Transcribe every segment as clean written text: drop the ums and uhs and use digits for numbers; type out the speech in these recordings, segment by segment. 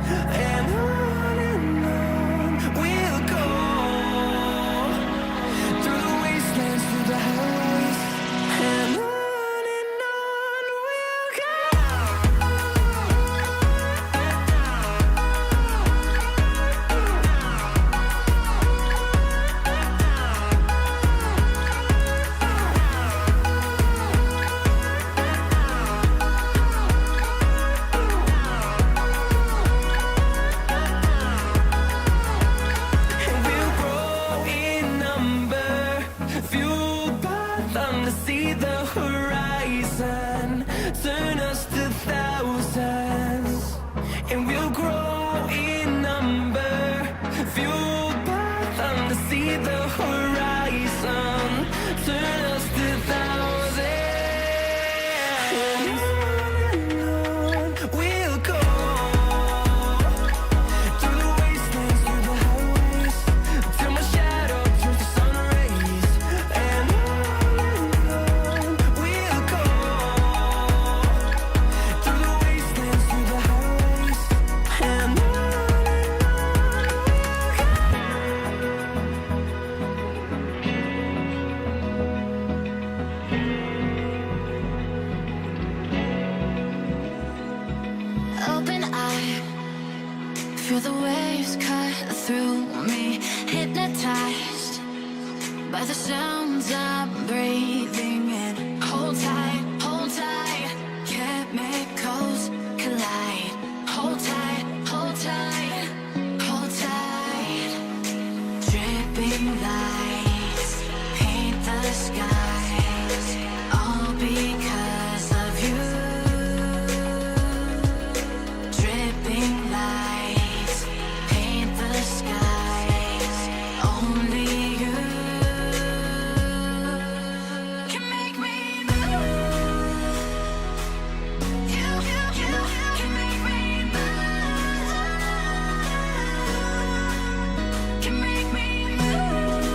and on we'll go, through the wastelands, through the highways, and on we'll go. And we'll grow in number, fueled by them to see the horizon, turn us to thousands. And we'll grow in number, fueled by them to see the horizon, turn us to thousands. And on we'll go, through the wastelands, through the highways, till my shadow turns to sun rays. And on we'll go, through the wastelands, through the highways, and on Open eye, feel the waves cut through me, hypnotized by the sounds I'm breathing in. Hold tight, chemicals collide. Hold tight, hold tight, hold tight. Dripping lights paint the skies, all because of you. Dripping lights paint the skies, only you can make me move. You can make me move. Can make me move.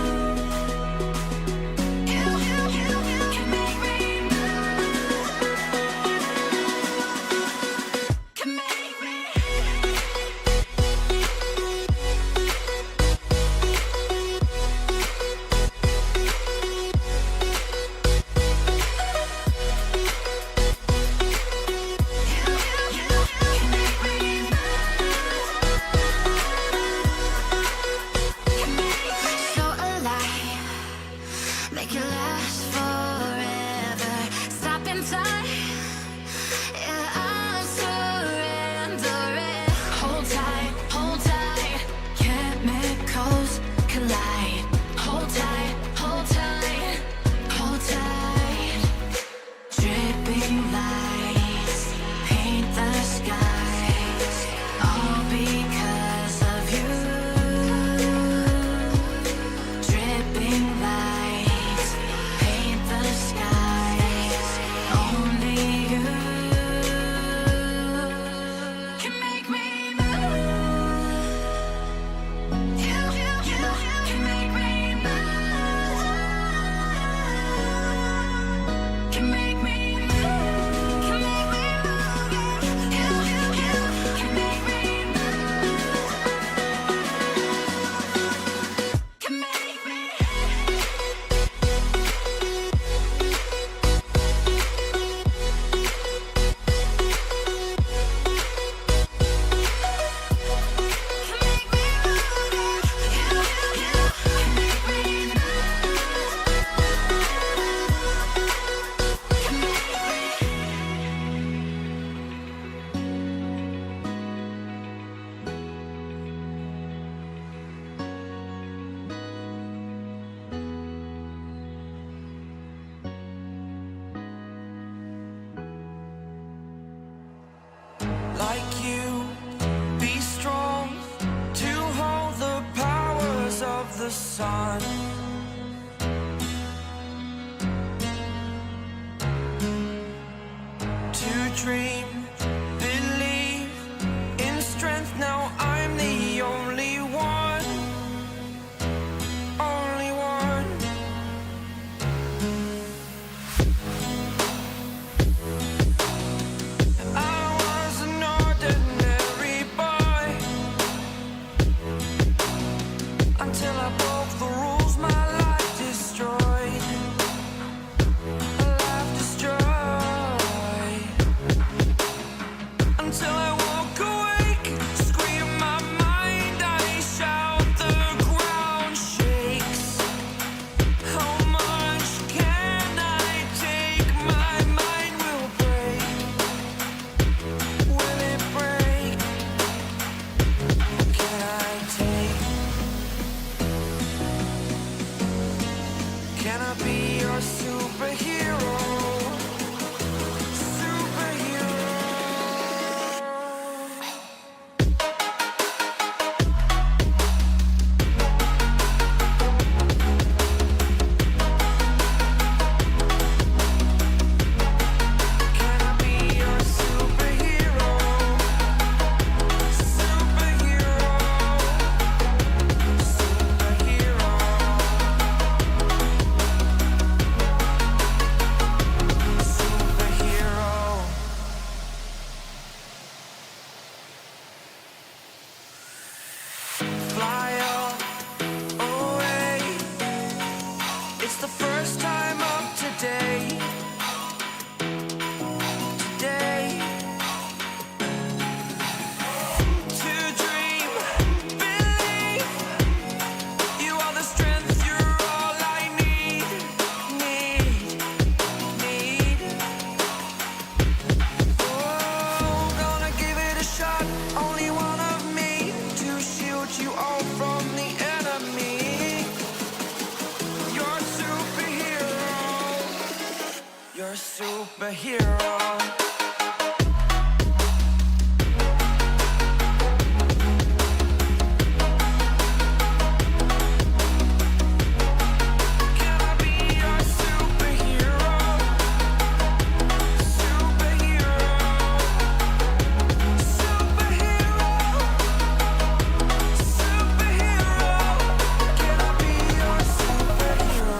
superhero. Can I be your superhero? Superhero. Superhero. Superhero. Can I be your superhero?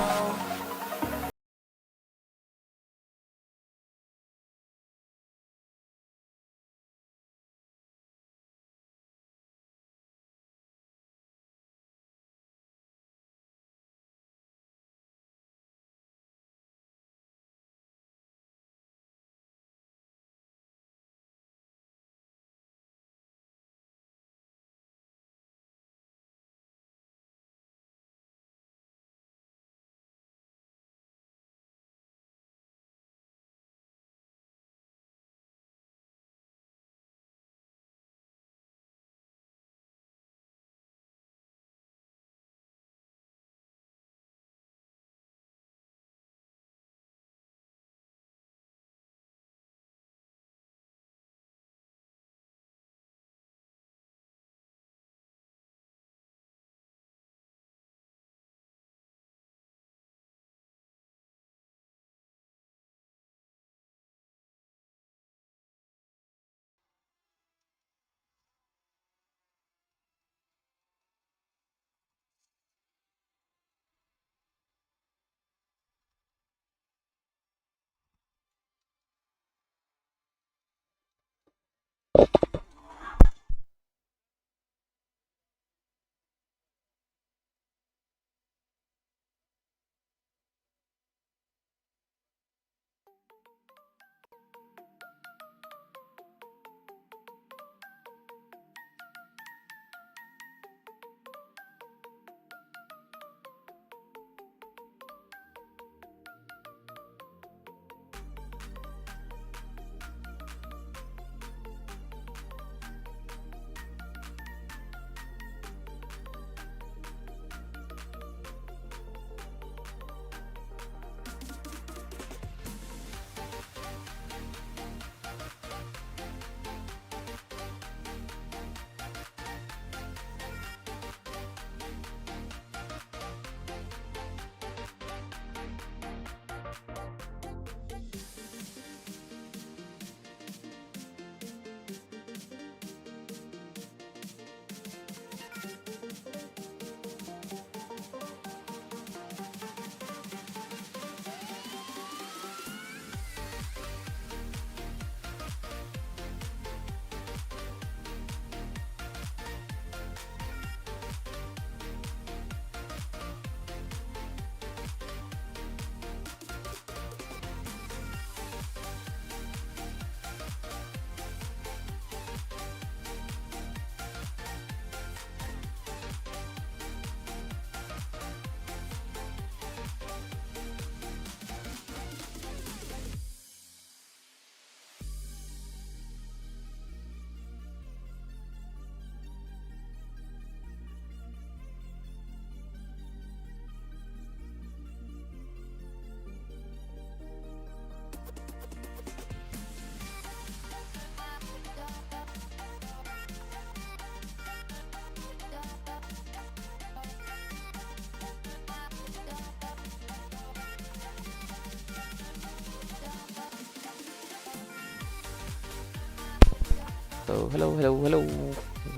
So hello.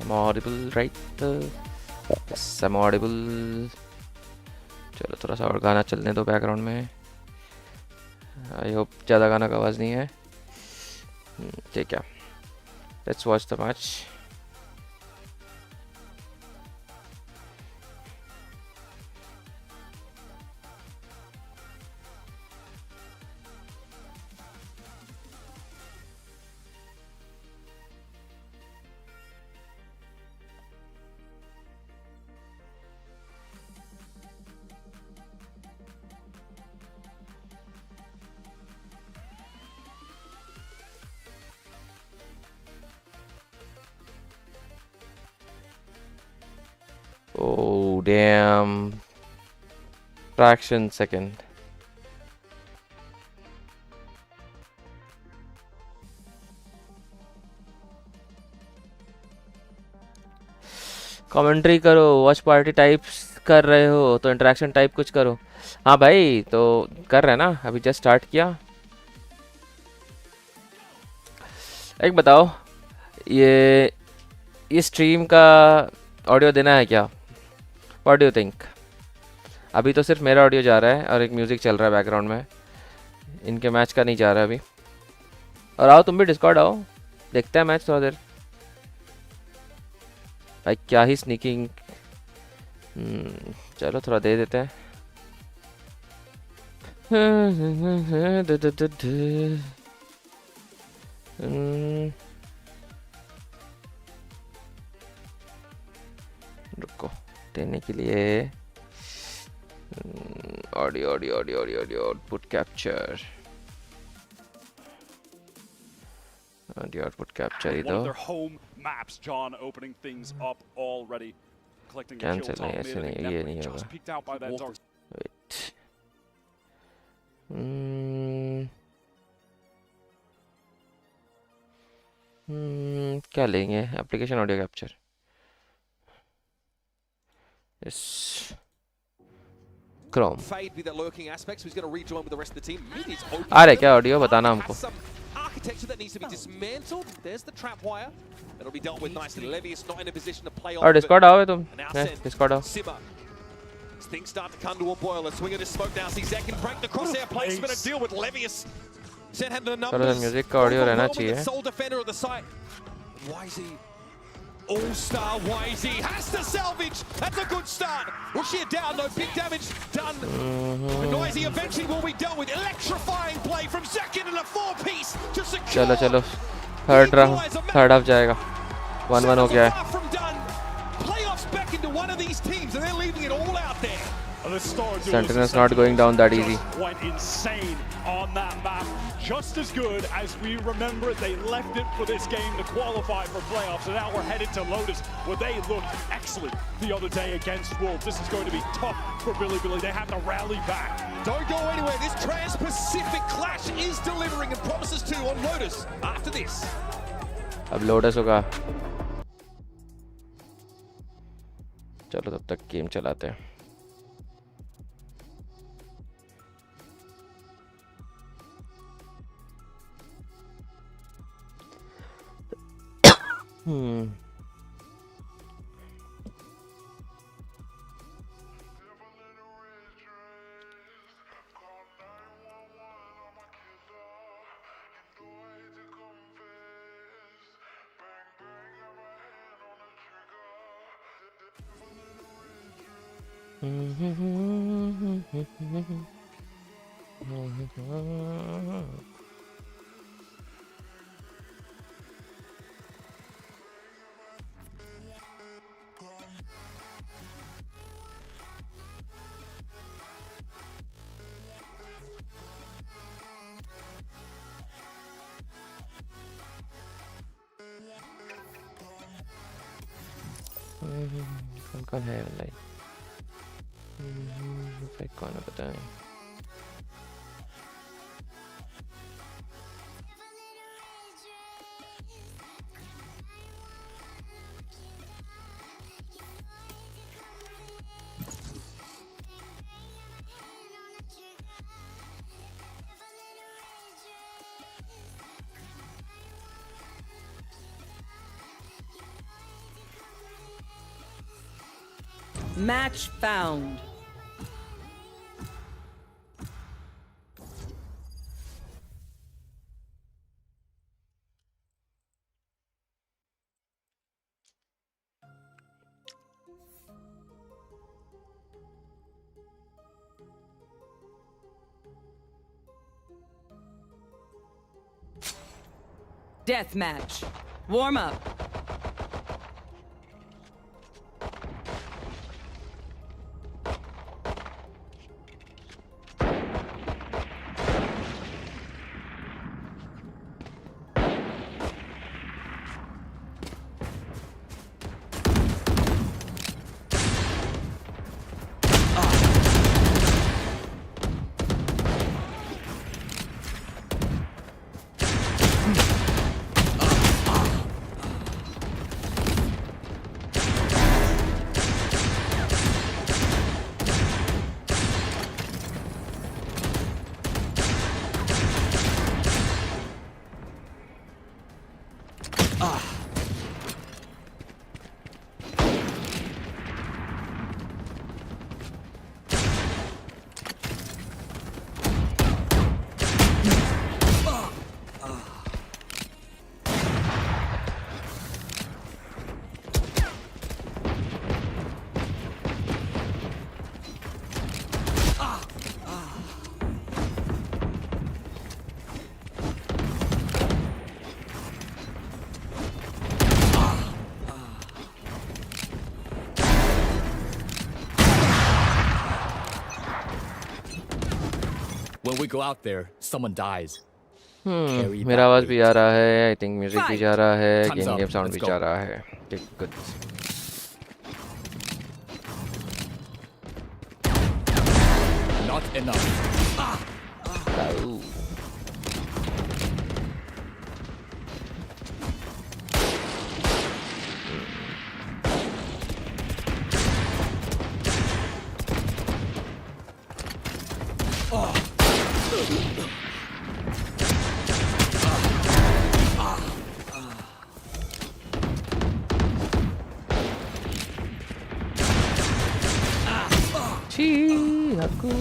I'm audible, right? Yes, I'm audible. चलो थोड़ा सा और गाना चलने दो background में. I hope ज़्यादा गाना का आवाज़ नहीं है. ठीक है. Let's watch the match. Oh, damn. Fraction second. Commentary करो, वॉच पार्टी टाइप्स कर रहे हो तो इंटरेक्शन टाइप कुछ करो। हाँ भाई, तो कर रहे हैं ना, अभी जस्ट स्टार्ट किया। एक बताओ, ये स्ट्रीम का ऑडियो देना है क्या? What do you think? अभी तो सिर्फ मेरा ऑडियो जा रहा है और एक म्यूज़िक चल रहा है बैकग्राउंड में, इनके मैच का नहीं जा रहा है अभी। और आओ तुम भी डिस्कॉर्ड आओ, देखते हैं मैच थोड़ा देर। भाई क्या ही स्नीकिंग, चलो थोड़ा दे देते हैं। रुको, देने के लिए audio audio audio audio audio output capture, audio output capture ही दो। कैंसिल नहीं, ऐसे नहीं, ये नहीं होगा। वेट, क्या लेंगे? Application audio capture, Chrome. आ रहे क्या ऑडियो? बताना हमको। और डिस्कॉर्ड आओ तुम, डिस्कॉर्ड आओ। Things start to come to a boil. A swing of this smoke now. See Zek can break the crosshair placement and deal with Levius. Zed had the numbers. Music का audio रहना चाहिए। Sole defender of the site. YZ, all-star YZ has to salvage. That's a good start. Rushia down, no big damage done. Noisy eventually will be dealt with. Electrifying play from Zek in a 4-piece to secure. चलो चलो, third half जाएगा। 1-1 हो गया है। Playoffs back into one of these teams and they're leaving it all out there. Sentinel's not going down that easy. Went insane on that map. Just as good as we remember it. They left it for this game to qualify for playoffs. And now we're headed to Lotus, where they looked excellent the other day against Wolves. This is going to be tough for Billy. They have to rally back. Don't go anywhere. This Trans-Pacific clash is delivering and promises to on Lotus after this. अब lotus होगा। चलो तब तक game चलाते हैं। कौन है भाई? कौन है पता नहीं। Match found. Death match. Warm up. When we go out there, someone dies. Carry मेरा that आवाज भी weight. आ रहा है. I think म्यूजिक भी जा रहा है. Time's game up. Game sound Let's भी go. जा रहा है. Okay, good. Not enough. Ow. Aku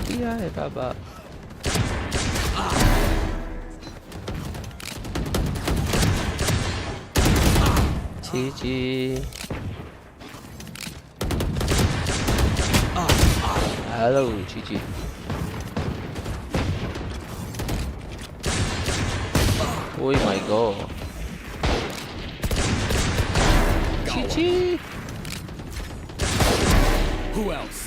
dia है बाबा. Chi. Hello, Chi. Oh my god. Chi. Who else?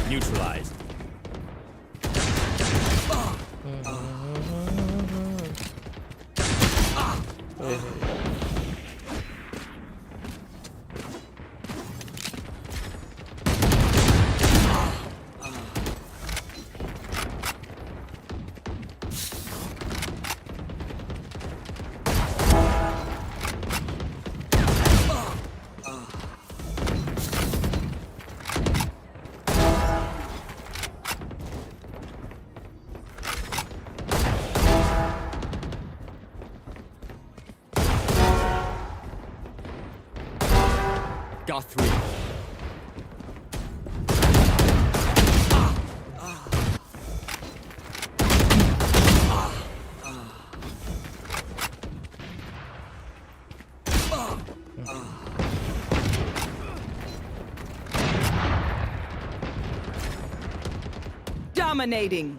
Neutralized. Got 3. Dominating.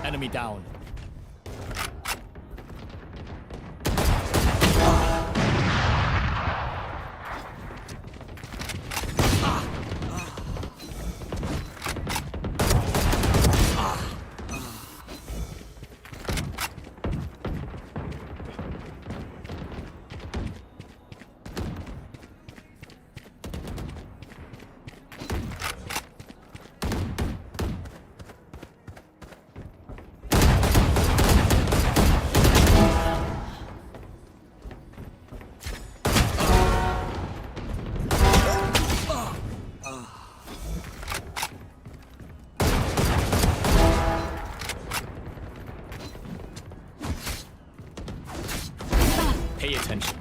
Enemy down. Pay attention.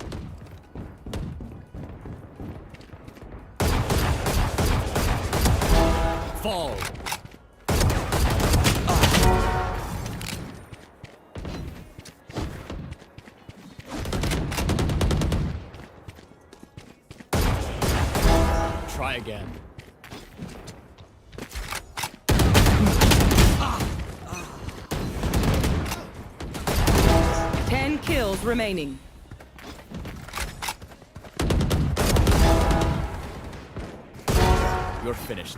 Fall. Try again. Ten kills remaining. You're finished.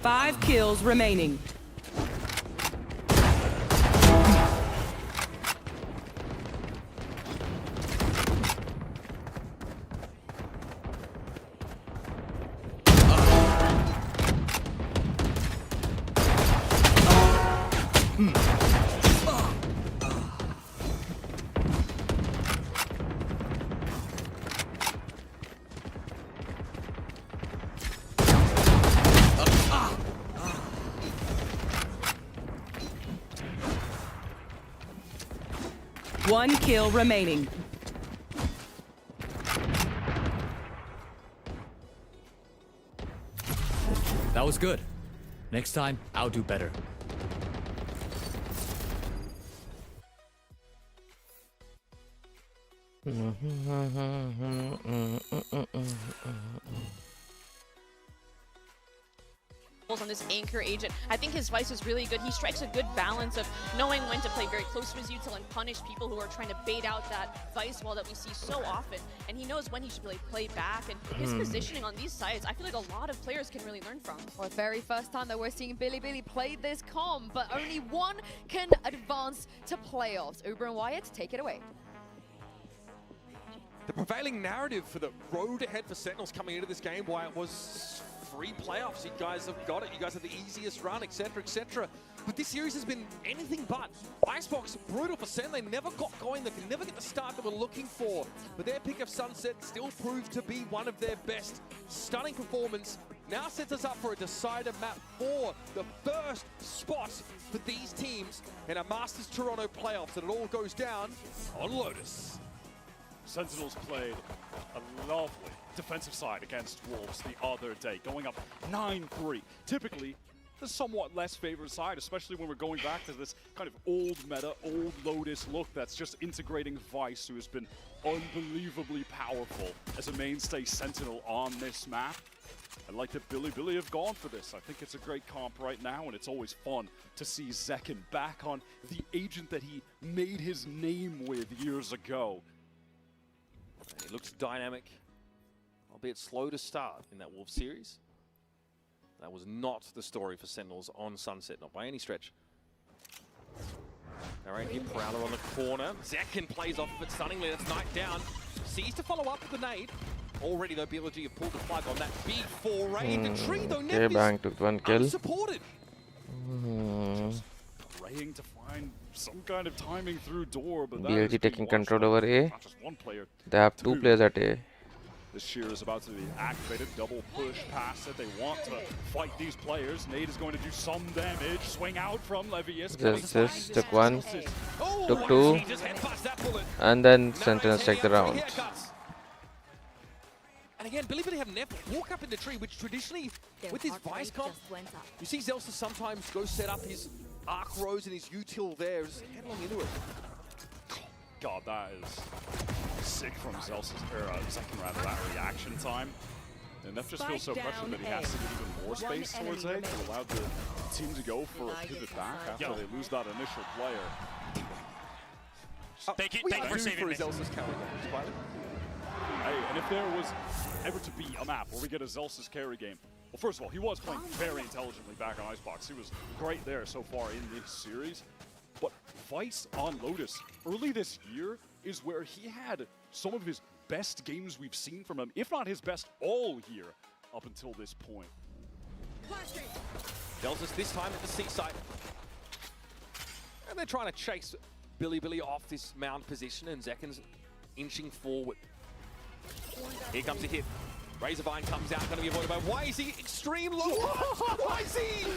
5 kills remaining. One kill remaining. That was good. Next time, I'll do better. On this anchor agent. I think his vice is really good. He strikes a good balance of knowing when to play very close to his util and punish people who are trying to bait out that vice wall that we see so often. And he knows when he should really play back. And his positioning on these sides, I feel like a lot of players can really learn from. Well, the very first time that we're seeing Bilibili play this comp, but only one can advance to playoffs. Uber and Wyatt, take it away. The prevailing narrative for the road ahead for Sentinels coming into this game, why it was free playoffs. You guys have got it. You guys have the easiest run, etc., etc. But this series has been anything but. Icebox, brutal for Sen. They never got going. They could never get the start they were looking for. But their pick of Sunset still proved to be one of their best. Stunning performance. Now sets us up for a decider map for the first spot for these teams in a Masters Toronto playoffs. And it all goes down on Lotus. Sentinels played a lovely defensive side against Wolves the other day, going up 9-3. Typically, the somewhat less favored side, especially when we're going back to this kind of old meta, old Lotus look that's just integrating Vice, who has been unbelievably powerful as a mainstay Sentinel on this map. I like that Bilibili have gone for this. I think it's a great comp right now, and it's always fun to see Zekken back on the agent that he made his name with years ago. He looks dynamic, albeit slow to start in that Wolves series. That was not the story for Sentinels on Sunset, not by any stretch. All right, here Prowler on the corner. Zekken plays off of it stunningly. That's Knight down. Sees to follow up with the nade. Already though, BLG have pulled the plug on that big foray. The tree though never Bang took one kill. unsupported. Praying to find some kind of timing through door, but BLG taking control over A. Not just one player. They have two players at A. This shear is about to be activated. Double push past it. They want to fight these players. Nade is going to do some damage. Swing out from Levius. Just took one, Oh, took two, he just headbutts that bullet. and then Sentinels take the round. And again, Bilibili have never walk up in the tree, which traditionally, with his Vice comp, you see Zelsa sometimes go set up his Arc Rose and his util there, just headlong into it. God, that is sick from Zelsa's second round of that reaction time. And that just feels so pressured that he has to get even more space towards A to allow the team to go for a pivot back after they lose that initial player. Thank you for saving me. Zelsa's carry game, Hey, and if there was ever to be a map where we get a Zelsa's carry game, well, first of all, he was playing very intelligently back on Icebox. He was great there so far in this series. But Vice on Lotus early this year is where he had some of his best games we've seen from him, if not his best all year up until this point. Deltas this time at the seaside. And they're trying to chase Bilibili off this mound position, and Zekken's inching forward. Here comes a hit. Razorvine comes out, going to be avoided by WIFI. Extreme low. WIFI!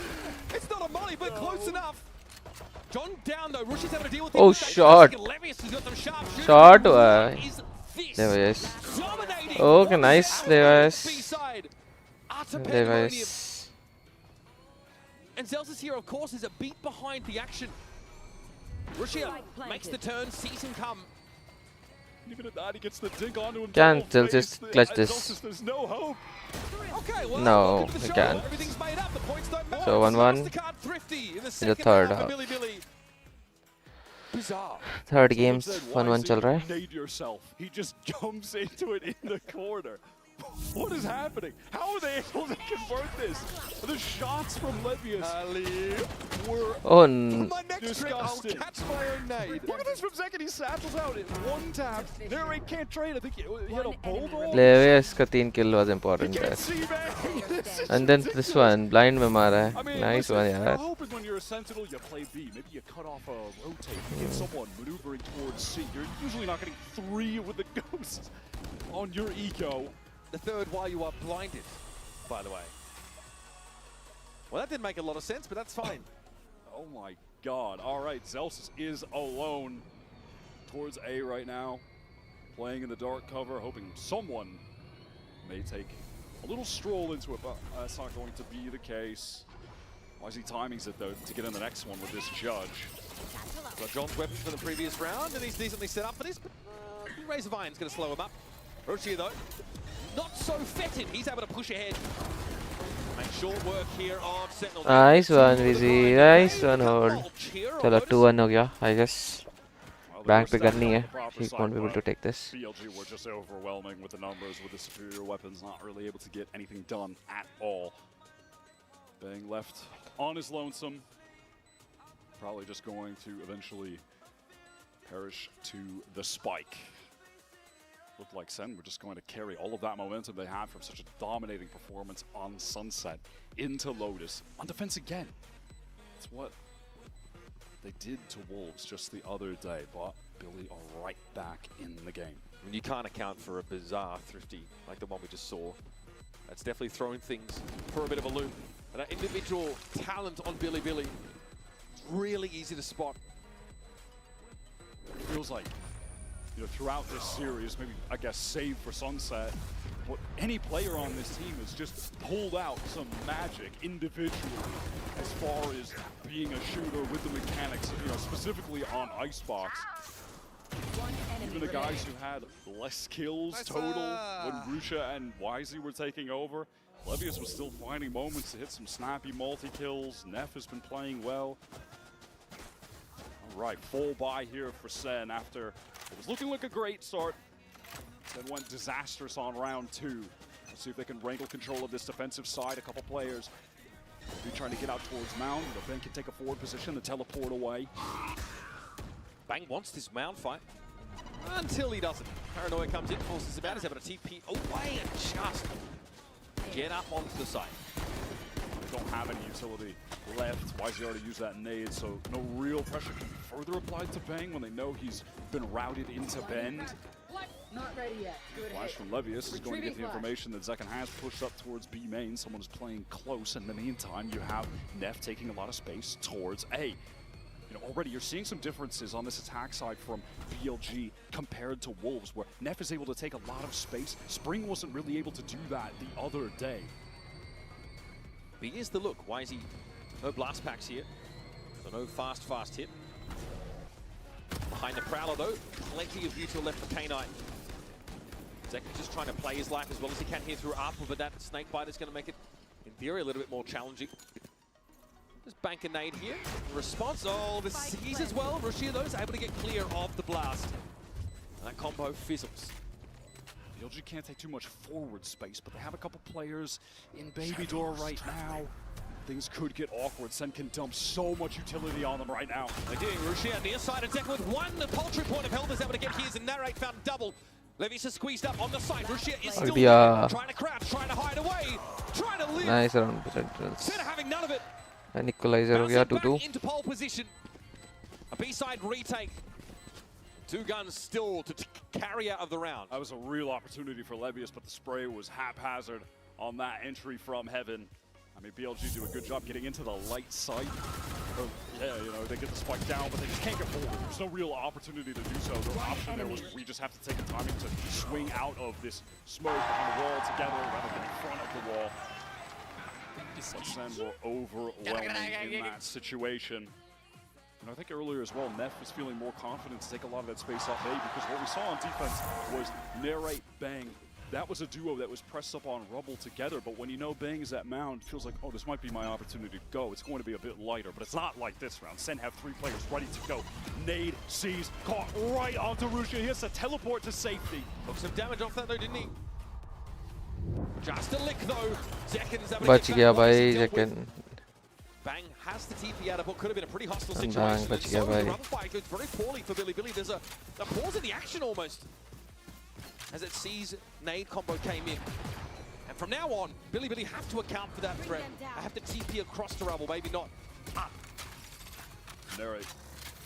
It's not a molly, but close enough. John down though. Rush is having to deal with him. Oh, shot. Levius has got some sharp shooting. Shot. Levius. Okay, nice, Levius. Levius. And Zelsa's here, of course, is a beat behind the action. Rushia makes the turn, sees him come. Even at that, he gets the dig onto him. Can't just clutch this. There's no hope. Okay, well, no, he can't. So 1-1 in the third half. Third game's 1-1 chal raha hai. Nade yourself. He just jumps into it in the corner. What is happening? How are they able to convert this? The shots from Levius were Oh, My next trick, I'll disgusting. catch my own nade. Look at this from Zek, and he saddles out in one tap. Narrate can't trade. I think he had a bulldog. Levius का 3 kill was important He there. can't see, man. This is And then this one, blind में मारा I है. mean, Nice listen, one you're यार. hoping when you're a Sentinel, you play B. Maybe you cut off a rotate, you get someone maneuvering towards C. You're usually not getting 3 with the ghost on your eco. The third while you are blinded, by the way. Well, that didn't make a lot of sense, but that's fine. Oh my god. All right, Zelsis is alone towards A right now. Playing in the dark cover, hoping someone may take a little stroll into it, but that's not going to be the case. YZ timings it though to get in the next one with this judge. Got John's weapons from the previous round, and he's decently set up for this, but Razor Vine's going to slow him up. Rochier, though, not so fetid. He's able to push ahead. Make short work here of Sentinel. Nice one, VZ. Nice one, hold. चलो 2-1 हो गया, I guess. Bank पे करनी है. He won't be able to take this. BLG were just overwhelming with the numbers, with the superior weapons, not really able to get anything done at all. Being left on his lonesome, probably just going to eventually perish to the spike. Looked like Sen were just going to carry all of that momentum they had from such a dominating performance on Sunset into Lotus. On defense again. That's what they did to Wolves just the other day, but Billy are right back in the game. I mean, you can't account for a bizarre thrifty like the one we just saw. That's definitely throwing things for a bit of a loop. And that individual talent on Billy, it's really easy to spot. It feels like, you know, throughout this series, maybe, I guess, save for Sunset, but any player on this team has just pulled out some magic individually as far as being a shooter with the mechanics, you know, specifically on Icebox. Even the guys who had less kills total when Rusha and YZ were taking over, Levius was still finding moments to hit some snappy multi-kills. Neff has been playing well. All right, full buy here for Sen after it was looking like a great start. Then went disastrous on round 2. Let's see if they can wrangle control of this defensive side. A couple players will be trying to get out towards Mound. The Ben can take a forward position and teleport away. Bang wants this Mound fight until he doesn't. Paranoia comes in, forces him out. He's able to TP away and just get up onto the side. They don't have any utility left. YZ already used that nade, so no real pressure can be further applied to Bang when they know he's been routed into Bend. Not ready yet. Good Flash from Levius is going to get the information that Zekken has pushed up towards B main. Someone is playing close. In the meantime, you have Neff taking a lot of space towards A. You know, already you're seeing some differences on this attack side from BLG compared to Wolves, where Neff is able to take a lot of space. Spring wasn't really able to do that the other day. B is the look. YZ, no blast packs here, so no fast hit. Behind the Prowler though, plenty of util left for K9. Zekken just trying to play his life as well as he can here through Apple, but that snake bite is going to make it, in theory, a little bit more challenging. Just bank a nade here. Response, oh, the C's as well. Roshia though is able to get clear of the blast. And that combo fizzles. BLG can't take too much forward space, but they have a couple players in Baby Door right now. Things could get awkward. Sen can dump so much utility on them right now. They're doing Roshia on the inside, and Zekken with one paltry point of health is able to get his, and Narrate found double. Levius is squeezed up on the side. Roshia is still there, trying to crouch, trying to hide away, trying to live. Nice around potentials. Instead of having none of it. And equalizer हो गया 2-2. Into pole position. A B-side retake. 2 guns still to carry out of the round. That was a real opportunity for Levius, but the spray was haphazard on that entry from Heaven. I mean, BLG do a good job getting into the light side. Yeah, you know, they get the spike down, but they just can't get forward. There's no real opportunity to do so. The option there was we just have to take a timing to swing out of this smoke behind the wall together rather than in front of the wall. But Sen were overwhelming in that situation. And I think earlier as well, Neff was feeling more confident to take a lot of that space off A, because what we saw on defense was Narrate, Bang. That was a duo that was pressed up on Rubble together, but when you know Bang is at Mound, it feels like, oh, this might be my opportunity to go. It's going to be a bit lighter, but it's not like this round. Sen have 3 players ready to go. Nade, sees, caught right onto Rusha. He has to teleport to safety. Took some damage off that though, didn't he? Just a lick though. Zekken is able to बच get गया back. भाई Dealt with. Zekken. Bang has the TP out of what could have been a pretty hostile Bang, situation. बच And गया so the भाई. rubber fight goes very poorly for Billy. There's a pause in the action almost. As it sees nade combo came in. And from now on, Billy have to account for that threat. I have to TP across to Rubble, maybe not. They're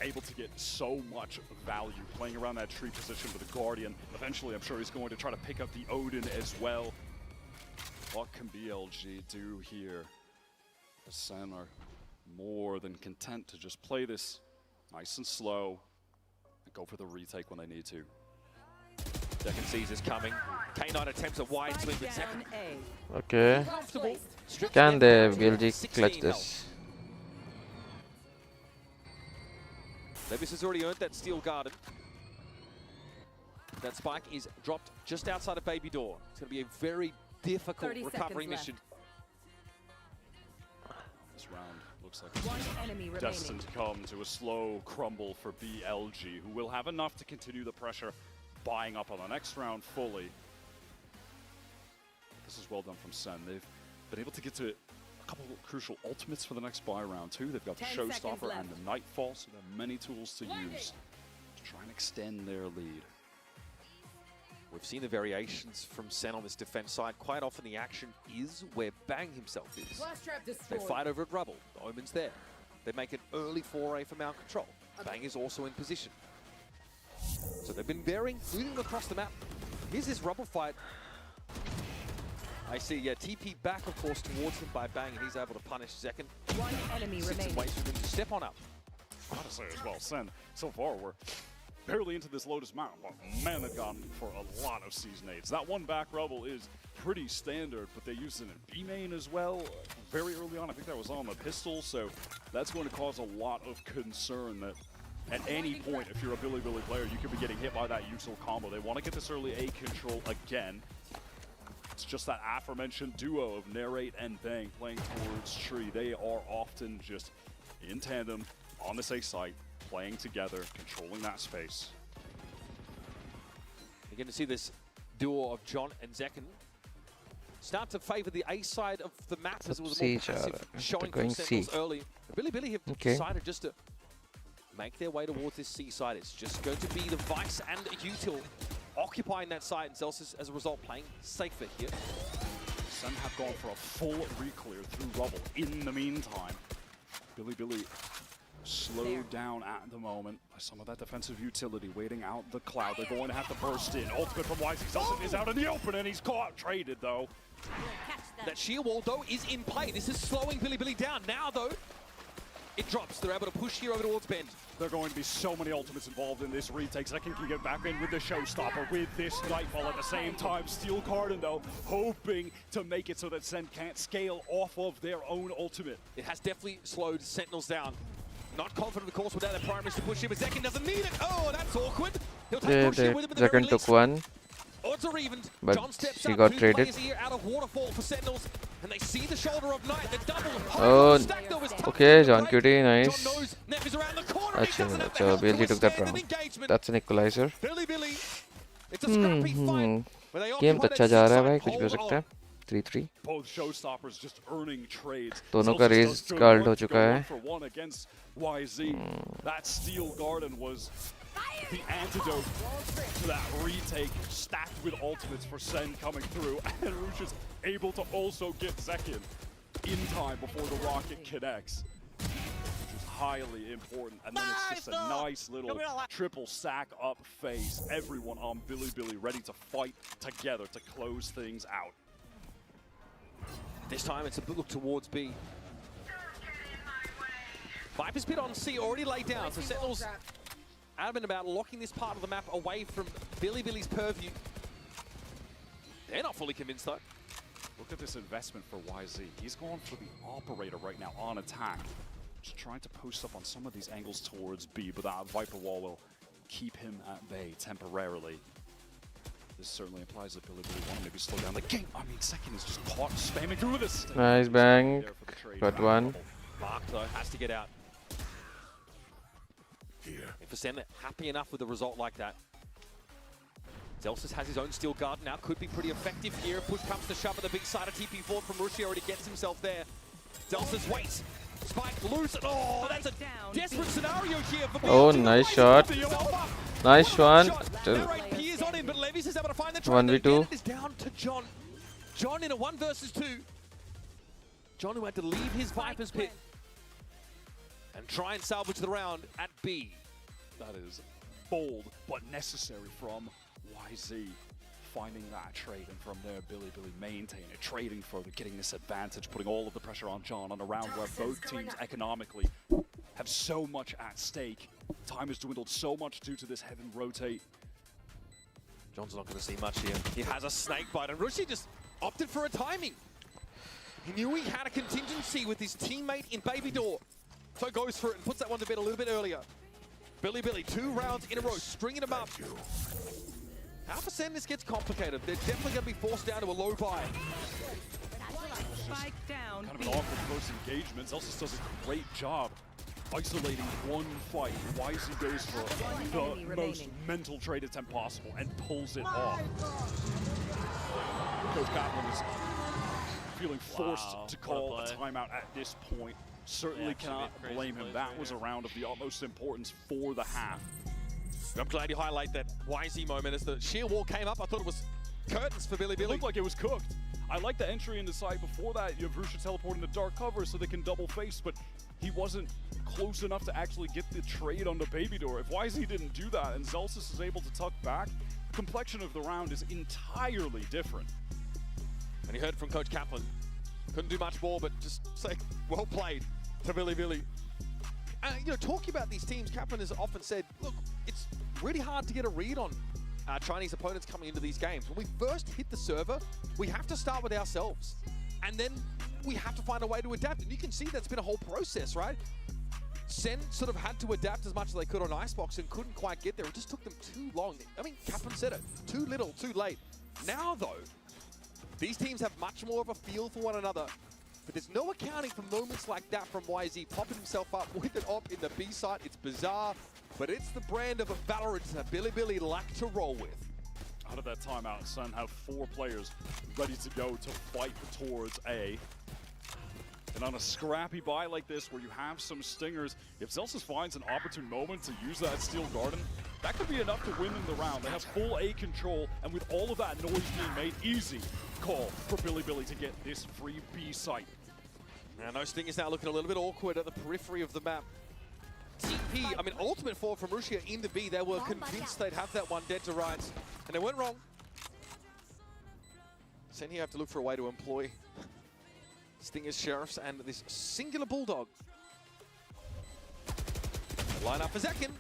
able to get so much value playing around that tree position with the Guardian. Eventually, I'm sure he's going to try to pick up the Odin as well. What can BLG do here? The Sen are more than content to just play this nice and slow and go for the retake when they need to. Zekken sees this coming. K9 attempts a wide swing, but Zekken Down A. Okay. comfortable. Strips Can them the down to BLG 16 clutch health. this? Levis has already earned that steel garden. That spike is dropped just outside of Baby Door. It's going to be a very difficult 30 recovery seconds mission. This round looks like One enemy remaining. destined to come to a slow crumble for BLG, who will have enough to continue the pressure, buying up on the next round fully. This is well done from Sen. They've been able to get to a couple of crucial ultimates for the next buy round too. They've got the 10 seconds Showstopper left. and the Nightfall, so they have many tools to use to try and extend their lead. We've seen the variations from Sen on this defense side. Quite often the action is where Bang himself is. Flash trap They destroyed. fight over at Rubble. The Omen's there. They make an early foray for Mount Control. Bang is also in position. So they've been varying, moving across the map. Here's this Rubble fight. I see, yeah, TP back, of course, towards him by Bang, and he's able to punish Zekken. One enemy Sits and remaining. waits for him to step on up. Honestly, as well, Sen, so far we're barely into this Lotus Mountain, but man, they've gone for a lot of season 8s. That one back rubble is pretty standard, but they used it in B main as well very early on. I think that was on the pistol, so that's going to cause a lot of concern that at any point, if you're a Billy player, you could be getting hit by that usual combo. They want to get this early A control again. It's just that aforementioned duo of Narrate and Bang playing towards Tree. They are often just in tandem on this A site, playing together, controlling that space. You're going to see this duo of John and Zekken start to favor the A side of the map as it was a more passive showing from Sentinels early. Billy have decided just to make their way towards this C side. It's just going to be the Vice and Util occupying that side, and Celsius, as a result, playing safer here. Sen have gone for a full re-clear through Rubble. In the meantime, Billy slowed down at the moment by some of that defensive utility, waiting out the cloud. They're going to have to burst in. Ultimate from YZ. Celsius is out in the open, and he's caught, traded though. That sheer wall, though, is in play. This is slowing Billy down. Now, though, it drops. They're able to push here over towards Bend. There are going to be so many ultimates involved in this retake. Zekken can get back in with the Showstopper with this Nightfall at the same time. Steel Garden, though, hoping to make it so that Sen can't scale off of their own ultimate. It has definitely slowed Sentinels down. Not confident, of course, without their primaries to push here, but Zekken doesn't need it. Oh, that's awkward. He'll take push here with him at the very Zekken took least. one. Odds are evened. But John steps she up. got Two traded. players here out of Waterfall for Sentinels, and they see the shoulder of Night. The double. Oh, Stacked though is tough okay, to John break. Cutie, John nice. knows Neff is around the corner. He Achha, doesn't have the so help to BLG took that withstand round. an engagement. That's an equalizer. Billy, it's a scrappy fight. Where they game occupy तो अच्छा that जा रहा है six-side भाई, कुछ भी हो hold सकता है. on. 3-3. Both Showstoppers just earning trades. दोनों का Celsius raise does good called work हो to चुका go है. 1 for 1 against YZ. That Steel Garden was the antidote to that retake, stacked with ultimates for Sen coming through, and Roosh is able to also get Zekken in time before the rocket connects, which is highly important. And then it's just a nice little triple sack up face. Everyone on Billy ready to fight together to close things out. This time it's a look towards B. Viper's pit on C already laid down, so Sentinels adamant about locking this part of the map away from Billy's purview. They're not fully convinced though. Look at this investment for YZ. He's going for the operator right now on attack. Just trying to post up on some of these angles towards B, but that Viper wall will keep him at bay temporarily. This certainly implies that Billy want to maybe slow down the game. I mean, Zekken is just caught spamming through this. Nice bang. Got one. Mark though has to get out. If Sen happy enough with a result like that, Zelsis has his own steel guard now, could be pretty effective here. Push comes to shove at the big side of TP forward from Rushi, already gets himself there. Zelsis waits. Spike loose. Oh, that's a desperate scenario here for Oh, nice shot. Nice one. Peers on him, but Levy's is able to find the 1v2. It is down to John. John in a 1 versus 2. John who had to leave his Viper's pit and try and salvage the round at B. That is bold but necessary from YZ. Finding that trade, and from there Billy maintain it, trading further, getting this advantage, putting all of the pressure on John on a round where both teams economically have so much at stake. Time has dwindled so much due to this heaven rotate. John's not going to see much here. He has a snake bite, and Rushi just opted for a timing. He knew he had a contingency with his teammate in Baby Door, so goes for it and puts that one to bed a little bit earlier. Billy, 2 rounds in a row, stringing them up. How % this gets complicated? They're definitely going to be forced down to a low buy. Spike down. Kind of an awkward first engagement. Zelsis does a great job isolating one fight. YZ goes for the most mental trade attempt possible and pulls it off. Coach Kaplan is feeling forced to call a timeout at this point. Certainly cannot blame him. That was a round of the utmost importance for the half. I'm glad you highlight that YZ moment as the sheer wall came up. I thought it was curtains for Billy. It looked like it was cooked. I like the entry in the side before that. You have Rusha teleport into dark cover so they can double face, but he wasn't close enough to actually get the trade on the Baby Door. If YZ didn't do that and Zelsis is able to tuck back, the complexion of the round is entirely different. And you heard from Coach Kaplan. Couldn't do much more, but just say, well played to Billy. You know, talking about these teams, Kaplan has often said, look, it's really hard to get a read on Chinese opponents coming into these games. When we first hit the server, we have to start with ourselves. And then we have to find a way to adapt. And you can see that's been a whole process, right? Sen sort of had to adapt as much as they could on Icebox and couldn't quite get there. It just took them too long. I mean, Kaplan said it, too little, too late. Now, though, these teams have much more of a feel for one another. But there's no accounting for moments like that from YZ, popping himself up with an op in the B site. It's bizarre, but it's the brand of a Valorant that Billy like to roll with. Out of that timeout, Sun have 4 players ready to go to fight towards A. And on a scrappy buy like this, where you have some stingers, if Zelsis finds an opportune moment to use that Steel Garden, that could be enough to win in the round. They have full A control, and with all of that noise being made, easy call for Billy to get this free B site. And those stingers now looking a little bit awkward at the periphery of the map. TP, I mean, ultimate forward from Rushia in the B. They were convinced they'd have that one dead to rights, and they weren't wrong. Sen here have to look for a way to employ Stingers, Sheriffs, and this singular Bulldog. Line up for Zekin.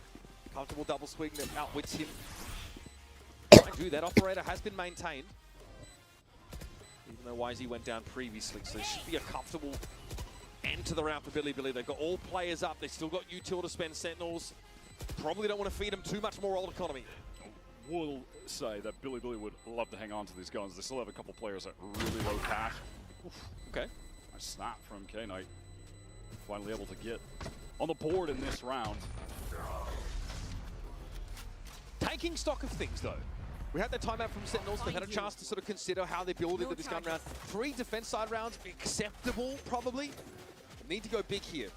Comfortable double swing that outwits him. Mind you, that operator has been maintained, even though YZ went down previously, so it should be a comfortable end to the round for Billy. They've got all players up. They've still got util to spend Sentinels. Probably don't want to feed them too much more old economy. Will say that Billy would love to hang on to these guns. They still have a couple players at really low cash. Oof, okay. A snap from K-Knight. Finally able to get on the board in this round. Taking stock of things, though. We had that timeout from Sentinels. They've had a chance to sort of consider how they build into this gun round. 3 defense side rounds, acceptable, probably. Need to go big here.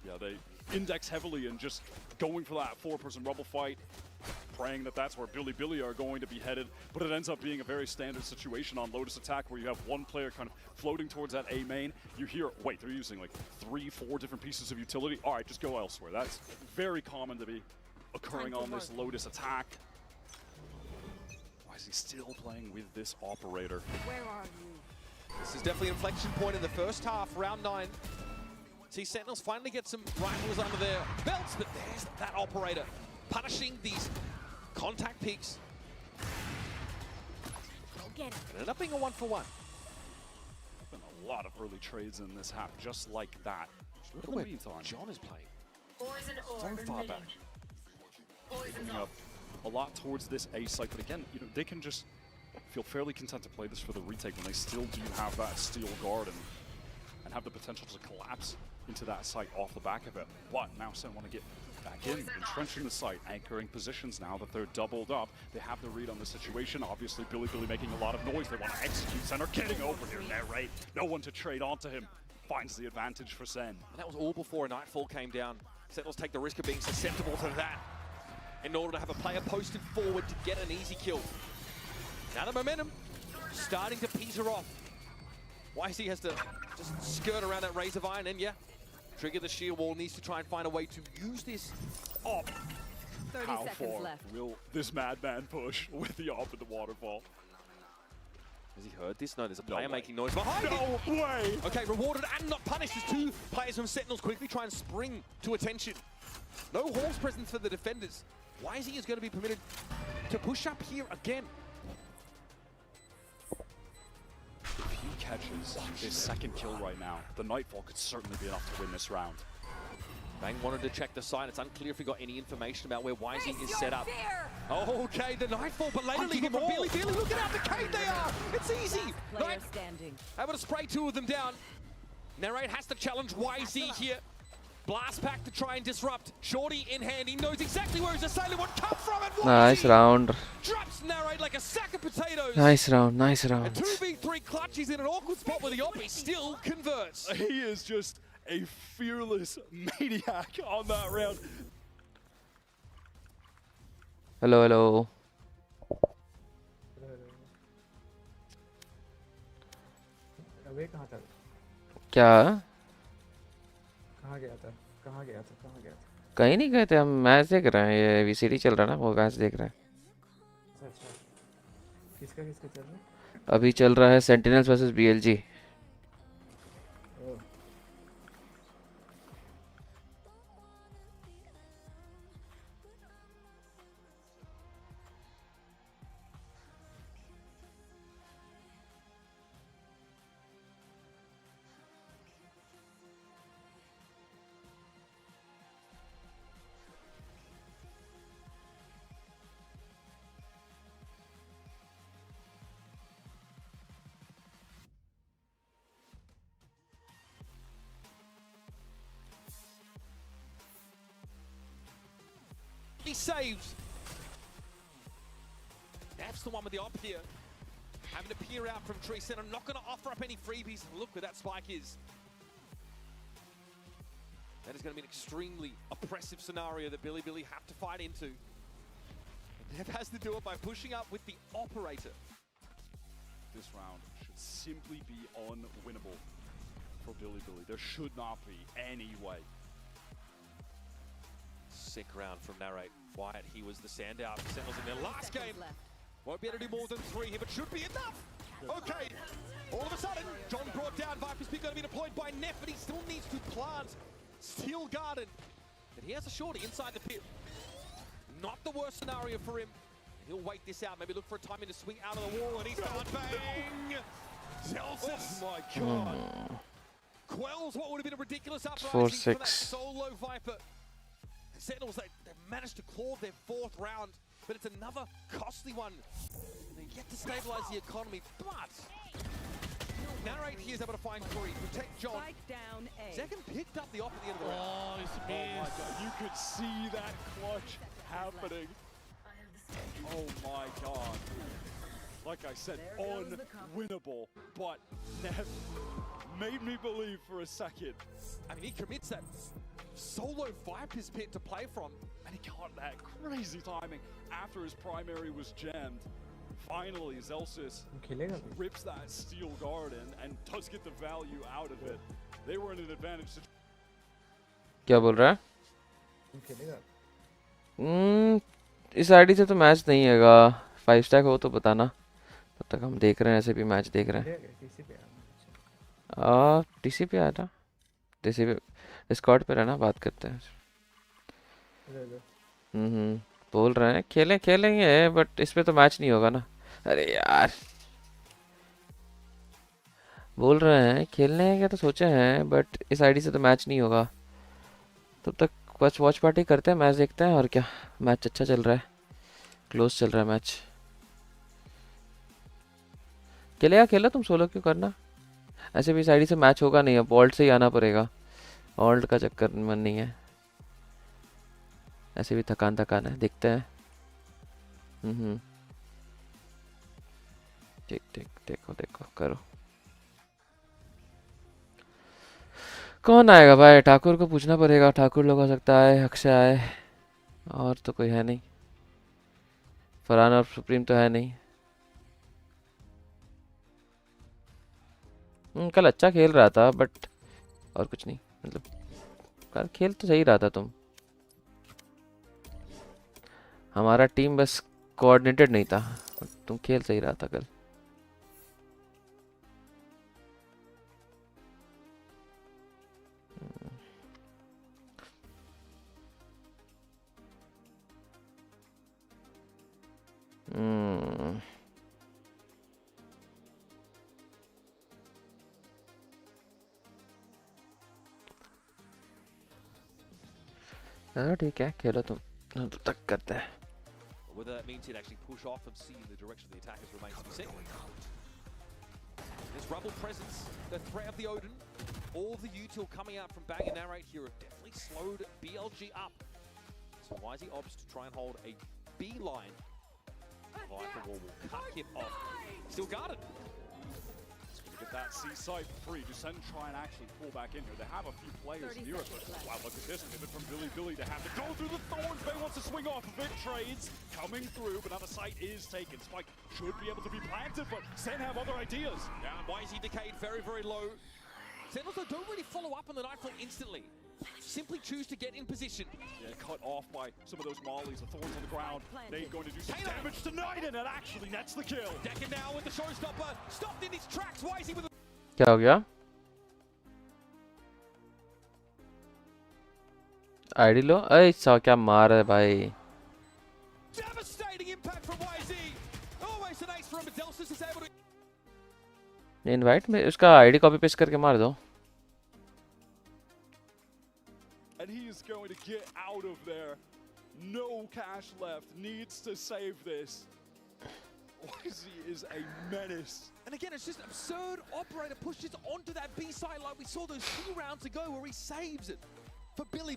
Yeah, they index heavily and just going for that 4-person rubble fight, praying that that's where Billy are going to be headed, but it ends up being a very standard situation on Lotus Attack where you have one player kind of floating towards that A main. You hear, wait, they're using like 3-4 different pieces of utility. All right, just go elsewhere. That's very common to be occurring on this Lotus Attack. Why is he still playing with this operator? Where are you? This is definitely an inflection point in the first half, round 9. See Sentinels finally get some rifles under their belts, but there's that operator punishing these contact peaks. Go get him. It ended up being a 1-for-1. Been a lot of early trades in this half, just like that. Look In at the where meantime, John is playing. Poison So orb far back. Poison up a lot towards this A site, but again, you know, they can just feel fairly content to play this for the retake when they still do have that Steel Garden and have the potential to collapse into that site off the back of it. But now Sen want to get Back in, entrenching the site, anchoring positions now that they're doubled up. They have the read on the situation. Obviously, Billy making a lot of noise. They want to execute center, getting over here. Narrate, no one to trade onto him. Finds the advantage for Sen. And that was all before a Nightfall came down. Sentinels take the risk of being susceptible to that in order to have a player posted forward to get an easy kill. Now the momentum starting to peter off. YC has to just skirt around that razor vine and yeah, trigger the shield wall, needs to try and find a way to use this op. 30 How seconds far left. will this madman push with the op at the waterfall? Has he heard this? No, there's a player making noise behind him. No way! Okay, rewarded and not punished as two players from Sentinels quickly try and spring to attention. No Hall's presence for the defenders. YZ is going to be permitted to push up here again. If he catches his second kill right now, the Nightfall could certainly be enough to win this round. Bang wanted to check the site. It's unclear if he got any information about where YZ is set up. Okay, the Nightfall, but later leaving from Billy. Look at how decayed they are. It's easy. Player standing. Able to spray two of them down. Narrate has to challenge YZ here. Blast pack to try and disrupt. Shorty in hand. He knows exactly where his assailant would come from. And Nice round. Drops Narrate like a sack of potatoes. Nice round. Nice round. And 2v3 clutch. He's in an awkward spot where the op is still converts. He is just a fearless maniac on that round. Hello, hello. क्या कहीं नहीं गए थे हम match देख रहे हैं ये वीसीटी चल रहा है ना वो मैच देख रहे हैं किसका चल रहा है अभी चल रहा है Sentinels versus BLG He saves. That's the one with the op here. Having to peer out from tree center. Not going to offer up any freebies. Look where that spike is. That is going to be an extremely oppressive scenario that Billy have to fight into. And Dev has to do it by pushing up with the operator. This round should simply be unwinnable for Billy. There should not be any way. Sick round from Narrate. Wyatt, he was the standout. Sentinels in their last game. Won't be able to do more than 3 here, but should be enough. Okay, all of a sudden, John brought down. Viper's pick going to be deployed by Neff, but he still needs to plant Steel Garden. And he has a shorty inside the pit. Not the worst scenario for him. He'll wait this out, maybe look for a timing to swing out of the wall, and he's gone bang! Zelsis, oh my god. Quells what would have been a ridiculous uprising for that solo Viper. Sentinels, they managed to claw their 4th round, but it's another costly one. They get to stabilize the economy, but Narrate here is able to find 3, protect John. Down A. Second picked up the op at the end of the round. Oh my god, you could see that clutch happening. Oh my god. Like I said, unwinnable, but Neff made me believe for a second. I mean, he commits that solo Viper's pit to play from. And he got that crazy timing after his primary was jammed. Finally, Zelsis rips that Steel Garden and does get the value out of it. They were in an advantage situation. क्या बोल रहा है इस ID से तो match नहीं हैगा 5 stack हो तो बताना तब तक हम देख रहे हैं ऐसे भी मैच देख रहे हैं टीसी पे आया था टीसी पे डिस्कॉर्ड पे रहना बात करते हैं बोल रहे हैं खेलेंगे बट इस पे तो मैच नहीं होगा ना अरे यार बोल रहे हैं खेलने हैं क्या तो सोचे हैं बट इस आईडी से तो मैच नहीं होगा तब तक बस वॉच पार्टी करते हैं मैच देखते हैं और क्या मैच अच्छा चल रहा है क्लोज चल रहा है मैच खेलो तुम सोलो क्यों करना ऐसे भी इस आईडी से मैच होगा नहीं अब ऑल्ट से ही आना पड़ेगा ऑल्ट का चक्कर मन नहीं है ऐसे भी थकान थकान है, देखते हैं। ठीक ठीक, देखो देखो करो। कौन आएगा भाई? ठाकुर को पूछना पड़ेगा, ठाकुर लोग हो सकता है, अक्षय आए, और तो कोई है नहीं। फरहान और सुप्रीम तो है नहीं। कल अच्छा खेल रहा था बट और कुछ नहीं, मतलब कल खेल तो सही रहा था तुम। हमारा टीम बस कोऑर्डिनेटेड नहीं था, तुम खेल सही रहा था कल। हाँ ठीक है, खेलो तुम, हम तो तक करते हैं। Whether that means he'd actually push off and see the direction of the attackers remains to be seen. There's Rubble presence, the threat of the Odin. All the util coming out from Bang and Narrate here have definitely slowed BLG up. So YZ opts to try and hold a B line. Viper Wall will cut him off. Still guarded. Get that C-side free. Descend try and actually pull back in here. They have a few players near it. Wow, look at this pivot from Billy to have to go through the thorns. Bay wants to swing off of it. Trades coming through, but now the site is taken. Spike should be able to be planted, but Sen have other ideas. Yeah, YZ decayed very, very low. Sentinels though don't really follow up on the Nightfall instantly. Simply choose to get in position. Yeah, cut off by some of those mollies. The thorns on the ground. They're going to do some damage tonight, and it actually nets the kill. Decker now with the showstopper. Stopped in his tracks. YZ with क्या हो गया? ID लो। अरे सा क्या मार है भाई? devastating impact from YZ. Always an ace from him, but Delsus is able to. Invite में उसका आईडी कॉपी पेस्ट करके मार दो। And he is going to get out of there. No cash left. Needs to save this. YZ is a menace. And again, it's just absurd. Operator pushes onto that B side like we saw those few rounds ago where he saves it for Billy.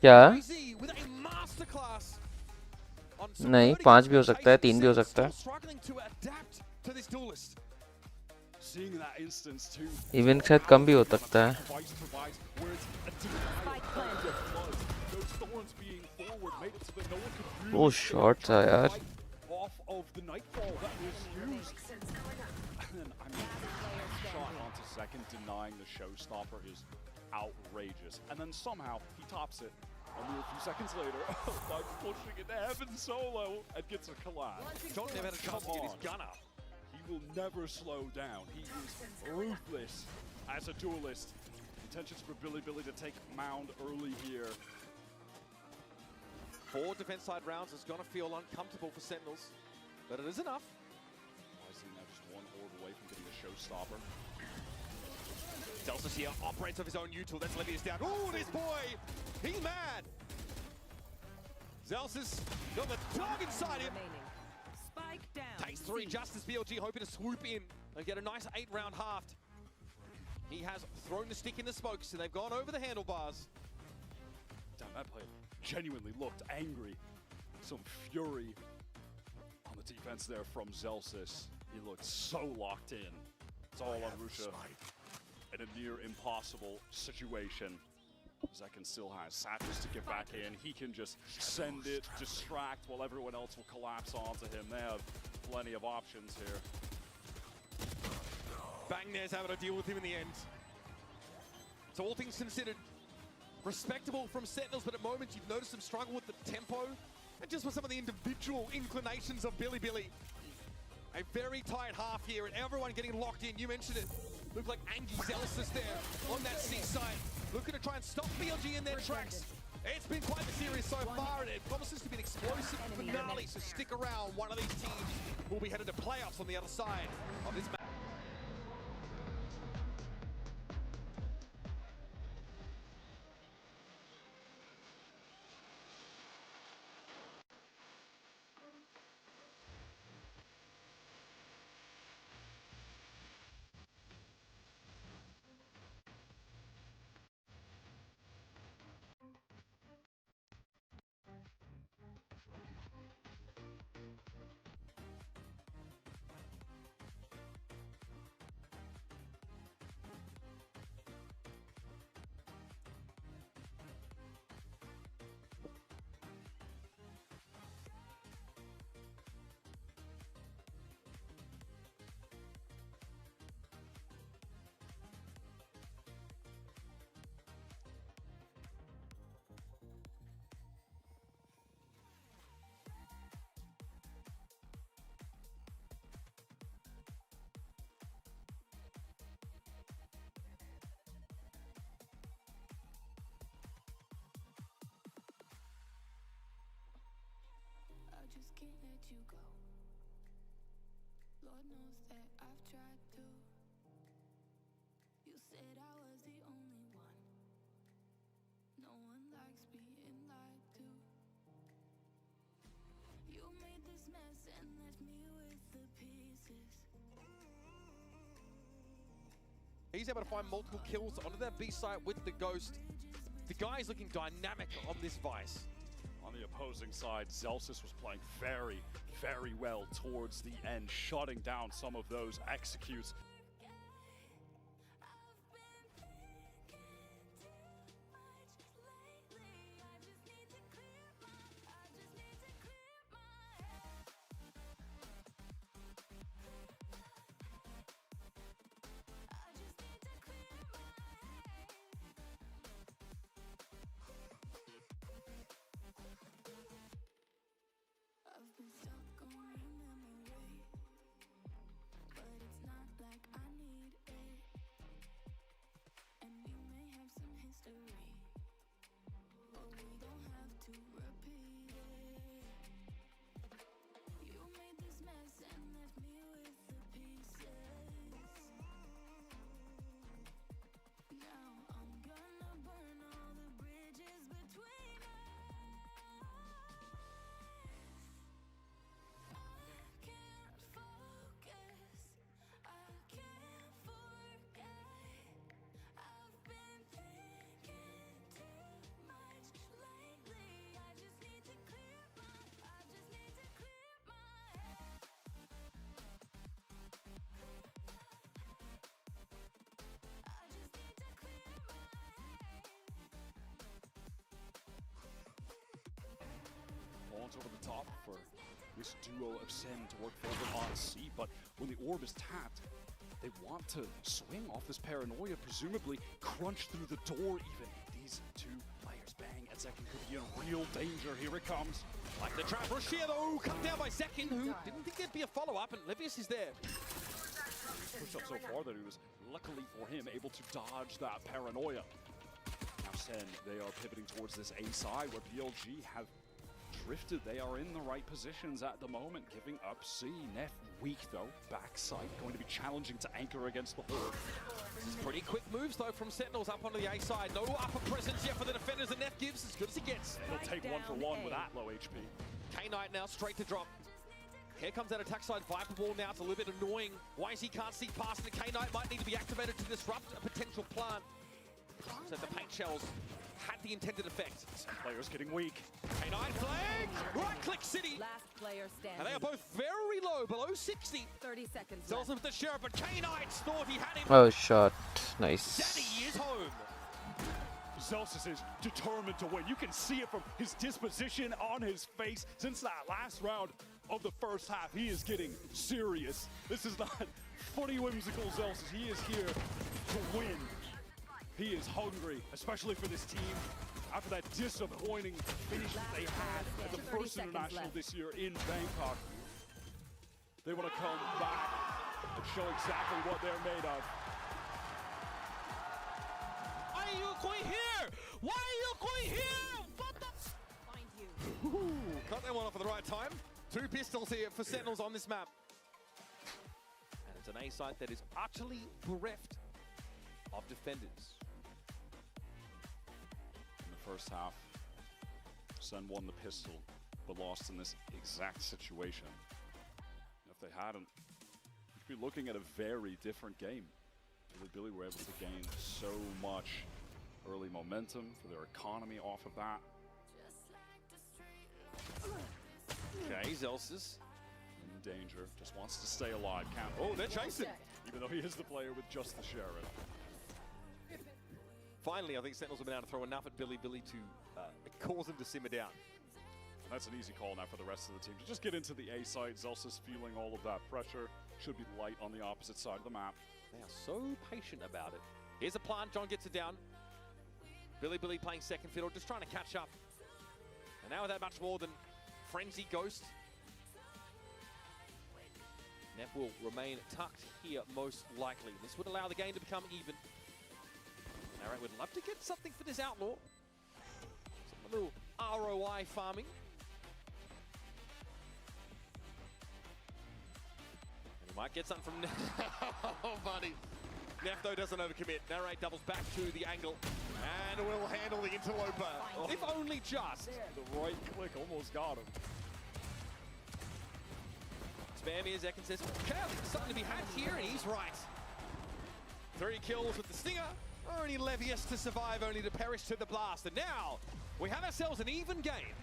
क्या? YZ with a masterclass. नहीं, 5 भी हो सकता है, 3 भी हो सकता है। Struggling to adapt to this duelist. Seeing that instance too. Event शायद कम भी हो सकता है। ओह शॉट था यार। Off of the nightfall that was used. And I mean, shot onto second, denying the showstopper is outrageous. And then somehow he tops it. Only a few seconds later, like pushing it to heaven solo and gets a collapse. John never had a chance to get his gun up. He will never slow down. He is ruthless as a duelist. Intentions for Billy to take Mound early here. 4 defense side rounds is going to feel uncomfortable for Sentinels, but it is enough. YZ now just one orb away from getting a showstopper. Delsus here operates of his own util. That's Levius down. Oh, this boy! He's mad! Zelsus got the dog inside him. Spike down. Takes 3 just as BLG hoping to swoop in and get a nice 8-round halved. He has thrown the stick in the smoke, so they've gone over the handlebars. Damn, that player genuinely looked angry. Some fury on the defense there from Zelsus. He looked so locked in. It's all on Rusha in a near impossible situation. Zekin still has Satyrs to get back in. He can just send it, distract, while everyone else will collapse onto him. They have plenty of options here. Bangnair's able to deal with him in the end. So all things considered, respectable from Sentinels, but at moments you've noticed them struggle with the tempo and just with some of the individual inclinations of Billy. A very tight half here and everyone getting locked in. You mentioned it. Looked like Angie Zelsus there on that C side. Looking to try and stop BLG in their tracks. It's been quite the series so far and it promises to be an explosive finale, so stick around. One of these teams will be headed to playoffs on the other side of this match. can't let you go. Lord knows that I've tried to. You said I was the only one. No one likes being lied to. You made this mess and left me with the pieces. He's able to find multiple kills onto that B site with the Ghost. The guy is looking dynamic on this Vice. On the opposing side, Zelsis was playing very, very well towards the end, shutting down some of those executes. I've been stuck on your memory, but it's not like I need it. And we may have some history, but we don't have to repeat it. You made this mess and left me with the pieces. Now I'm gonna burn all the bridges between us. I can't focus, I can't forget. I've been thinking too much lately. I just need to clear my head. I just need to clear my head. Falls over the top for this duo of Sen to work forward on C, but when the orb is tapped, they want to swing off this paranoia, presumably crunch through the door even. These two players, Bang and Zekin, could be in real danger. Here it comes. Like the trap, Roshia though, cut down by Zekin, who didn't think there'd be a follow-up, and Levius is there. Pushed up so far that he was, luckily for him, able to dodge that paranoia. Now Sen, they are pivoting towards this A side where BLG have drifted. They are in the right positions at the moment, giving up C. Neff weak though, backside, going to be challenging to anchor against the Horde. This is pretty quick moves though from Sentinels up onto the A side. No upper presence yet for the defenders, and Neff gives as good as he gets. He'll take one for one with that low HP. K-Knight now straight to drop. Here comes that attack side Viper Ball now. It's a little bit annoying. YZ can't see past it. K-Knight might need to be activated to disrupt a potential plant. So the paint shells had the intended effect. Some players getting weak. K-Knight flag! Right-click City! Last player standing. And they are both very low, below 60. 30 seconds Tells left. him the sheriff, but K-Knight thought he had him. Oh, shot. Nice. Daddy is home. Zelsis is determined to win. You can see it from his disposition on his face. Since that last round of the first half, he is getting serious. This is not funny, whimsical Zelsis. He is here to win. He is hungry, especially for this team. After that disappointing finish that they had at the first international this year in Bangkok. They want to come back and show exactly what they're made of. Why are you going here? Why are you going here? What the? Find you. Ooh, cut that one off at the right time. Two pistols here for Sentinels on this map. And it's an A site that is utterly bereft of defenders. In the first half, Sen won the pistol, but lost in this exact situation. If they hadn't, we'd be looking at a very different game. Billy were able to gain so much early momentum for their economy off of that. Okay, Zelsis. In danger, just wants to stay alive. Can't. Oh, they're chasing. Even though he is the player with just the sheriff. Finally, I think Sentinels have been able to throw enough at Billy to cause him to simmer down. That's an easy call now for the rest of the team to just get into the A side. Zelsis feeling all of that pressure. Should be light on the opposite side of the map. They are so patient about it. Here's a plant. John gets it down. Billy playing second fiddle, just trying to catch up. And now without much more than Frenzy Ghost. Neff will remain tucked here most likely. This would allow the game to become even. Alright, would love to get something for this Outlaw. Some little ROI farming. Might get something from oh, buddy. Nefto doesn't overcommit. Narrate doubles back to the angle and will handle the interloper. Oh. If only just. The right click almost got him. Spam here, Zekin says, chaos is starting to be had here, and he's right. 3 kills with the Stinger. Only Levius to survive, only to perish to the blast. And now, we have ourselves an even game.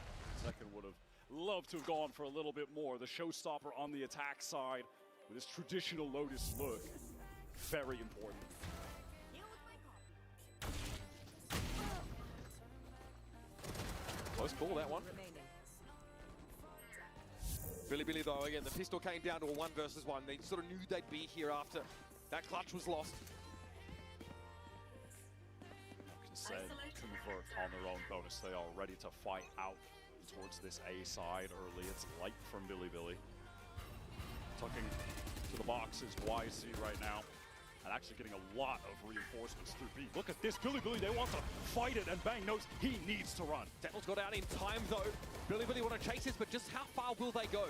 Second would have loved to have gone for a little bit more. The showstopper on the attack side with his traditional Lotus look. Very important. Close call, that one. Remaining. Billy though, again, the pistol came down to a 1 versus 1. They sort of knew they'd be here after that clutch was lost. Said convert on their own bonus. They are ready to fight out towards this A side early. It's light from Billy. Tucking to the box is YZ right now. And actually getting a lot of reinforcements through B. Look at this, Billy, they want to fight it, and Bang knows he needs to run. Devil's got out in time though. Billy want to chase this, but just how far will they go?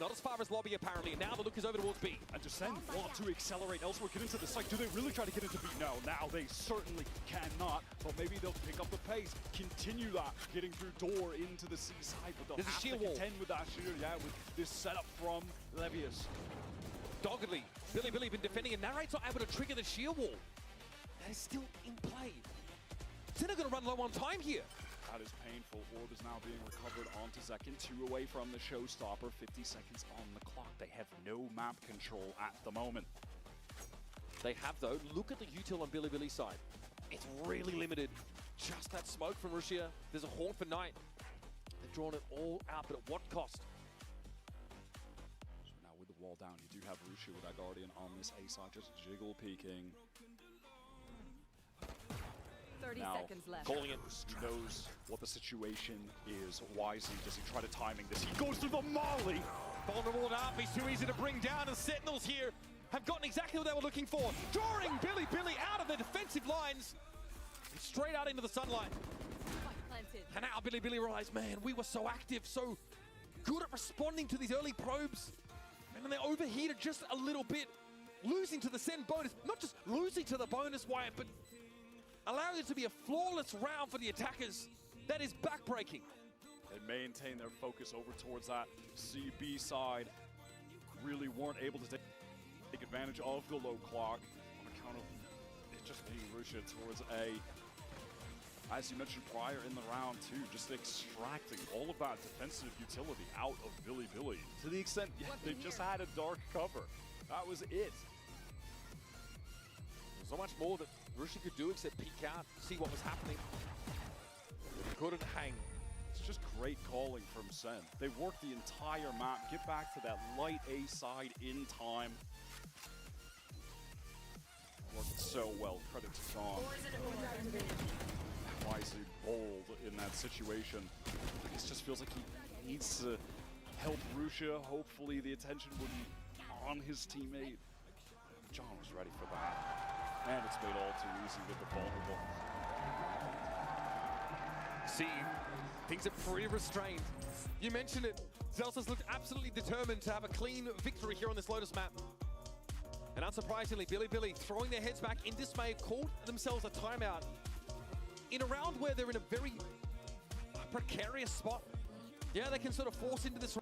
Not as far as lobby apparently, and now the look is over towards B. And Descend want to accelerate elsewhere, get into the site. Do they really try to get into B? No, now they certainly cannot, but maybe they'll pick up the pace, continue that, getting through door into the C side, but they'll There's a have sheer to wall. contend with that sheer, yeah, with this setup from Levius. Doggedly, Billy been defending, and Narrate's not able to trigger the sheer wall. That is still in play. They're going to run low on time here. That is painful. Orb is now being recovered onto Zekin. 2 away from the showstopper. 50 seconds on the clock. They have no map control at the moment. They have though. Look at the util on Billy's side. It's really limited. Just that smoke from Rushia. There's a Haunt for Knight. They've drawn it all out, but at what cost? So now with the wall down, you do have Rushia with that Guardian on this A side, just jiggle peeking. 30 Now, seconds left. Calling it. He knows what the situation is. YZ, does he try to timing this? He goes through the molly! Vulnerable enough. He's too easy to bring down, and Sentinels here have gotten exactly what they were looking for. Drawing Billy out of the defensive lines. Straight out into the sunlight. Planted. And now Billy realized, man, we were so active, so good at responding to these early probes. And then they overheated just a little bit, losing to the send bonus. Not just losing to the bonus, Wyatt, but allowing it to be a flawless round for the attackers. That is backbreaking. They maintain their focus over towards that CB side. Really weren't able to take advantage of the low clock on account of it just being Rushia towards A. As you mentioned prior in the round too, just extracting all of that defensive utility out of Billy. To the extent, yeah, they just had a dark cover. That was it. So much more that Rushia could do except peek out, see what was happening. But he couldn't hang. It's just great calling from Sen. They work the entire map, get back to that light A side in time. Worked so well, credit to John. Wisely bold in that situation. It just feels like he needs to help Rushia. Hopefully the attention will be on his teammate. John was ready for that. And it's made all too easy with the vulnerable. See, things are pretty restrained. You mentioned it. Zelsa's looked absolutely determined to have a clean victory here on this Lotus map. And unsurprisingly, Billy throwing their heads back in dismay, called themselves a timeout in a round where they're in a very precarious spot. Yeah, they can sort of force into this.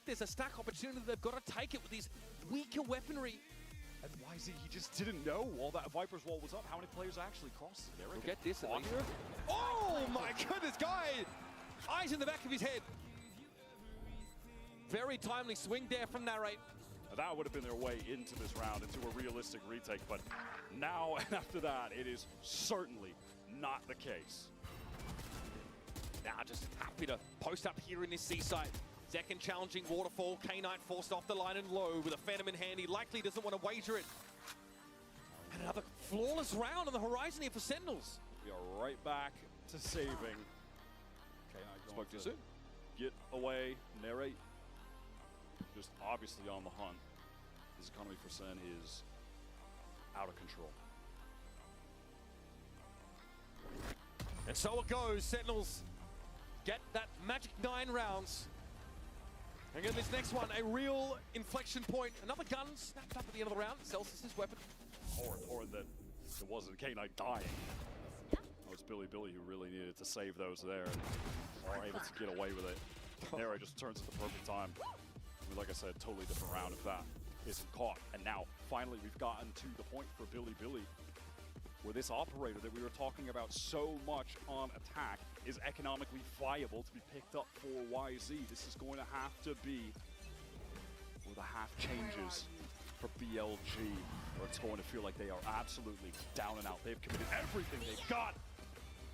there's a stack opportunity. They've got to take it with these weaker weaponry. And YZ, he just didn't know while that Viper's wall was up how many players actually crossed there. We'll get this at least. Oh my goodness, guy! Eyes in the back of his head. Very timely swing there from Narrate. That would have been their way into this round, into a realistic retake, but now and after that, it is certainly not the case. Now just happy to post up here in this seaside. Second challenging Waterfall. K-Knight forced off the line and low with a Phantom in hand. He likely doesn't want to wager it. And another flawless round on the horizon here for Sentinels. We are right back to saving. Spoke too soon. Get away, narrate. Just obviously on the hunt. This economy for Sen is out of control. And so it goes. Sentinels get that magic 9 rounds. And in this next one, a real inflection point. Another gun snapped up at the end of the round. Celsius' weapon. Or that it wasn't K-Knight dying. It was Billy who really needed to save those there. And are able to get away with it. Narrate just turns at the perfect time. I mean, like I said, totally different round if that isn't caught. And now, finally, we've gotten to the point for Billy, where this operator that we were talking about so much on attack is economically viable to be picked up for YZ. This is going to have to be where the half changes for BLG, where it's going to feel like they are absolutely down and out. They've committed everything they've got,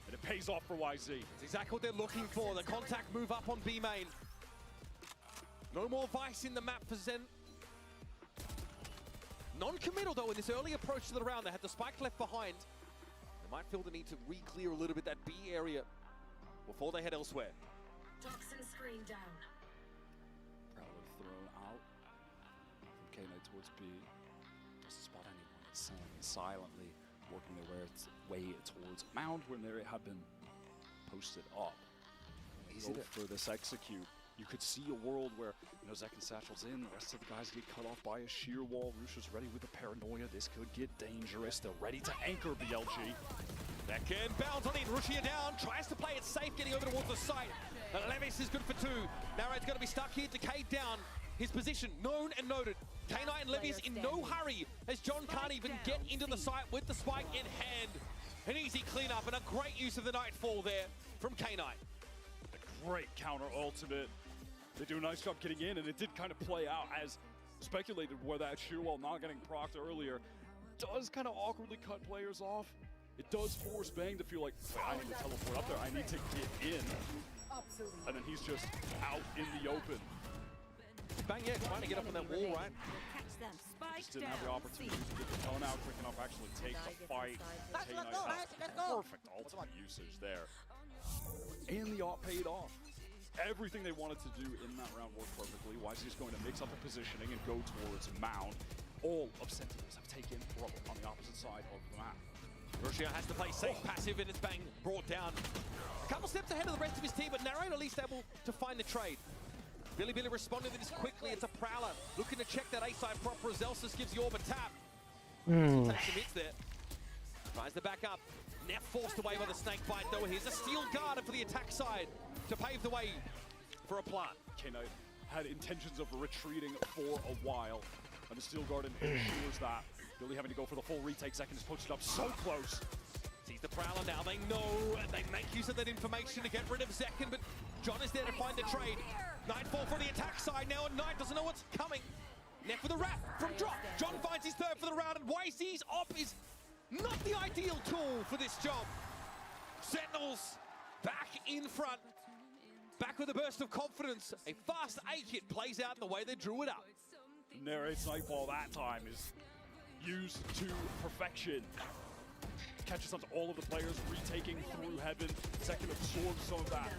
and it pays off for YZ. It's exactly what they're looking for. The contact move up on B main. No more Vice in the map for Zen. Non-committal though in this early approach to the round. They had the spike left behind. They might feel the need to re-clear a little bit that B area before they head elsewhere. Toxin screen down. Prowler thrown out from K-Knight towards B. Doesn't spot anyone. It's silently working their way towards Mound when they had been posted up. Go for this execute. You could see a world where, you know, Zek and Satchel's in, the rest of the guys get cut off by a sheer wall. Rusha's ready with the paranoia. This could get dangerous. They're ready to anchor BLG. Backhand bounds on in. Rushia down, tries to play it safe, getting over towards the site. Levis is good for 2. Narrate's going to be stuck here. Decayed down. His position known and noted. K-Knight and Levis in no hurry as John can't even get into the site with the spike in hand. An easy cleanup and a great use of the Nightfall there from K-Knight. A great counter ultimate. They do a nice job getting in, and it did kind of play out as speculated, where that sheer wall not getting procced earlier does kind of awkwardly cut players off. It does force Bang to feel like, I need to teleport up there, I need to get in. And then he's just out in the open. Bang, yeah, trying to get up on that wall, right? Just didn't have the opportunity to get the tone out quick enough, actually take the fight. Perfect ultimate usage there. And the op paid off. Everything they wanted to do in that round worked perfectly. YZ's going to mix up the positioning and go towards Mound. All of Sentinels have taken rubble on the opposite side of the map. Rushia has to play safe, passive, and it's Bang brought down. A couple steps ahead of the rest of his team, but Narrate at least able to find the trade. Billy responded to this quickly. It's a Prowler looking to check that A-side proper. Zelsis gives the orb a tap. Takes some hits there. Tries to back up. Neff forced away by the snake bite though. Here's a steel guard for the attack side to pave the way for a plant. K-Knight had intentions of retreating for a while, and the steel guard ensures that. Billy having to go for the full retake. Second is posted up so close. Sees the Prowler now. They know, and they make use of that information to get rid of Zekin, but John is there to find the trade. Nightfall for the attack side now, and Knight doesn't know what's coming. Neff with a wrap from drop. John finds his third for the round, and YZ's op is not the ideal tool for this job. Sentinels back in front. Back with a burst of confidence. A fast A-kit plays out in the way they drew it up. Narrate's Nightfall that time is used to perfection. Catches onto all of the players, retaking through heaven. Second absorbs some of that.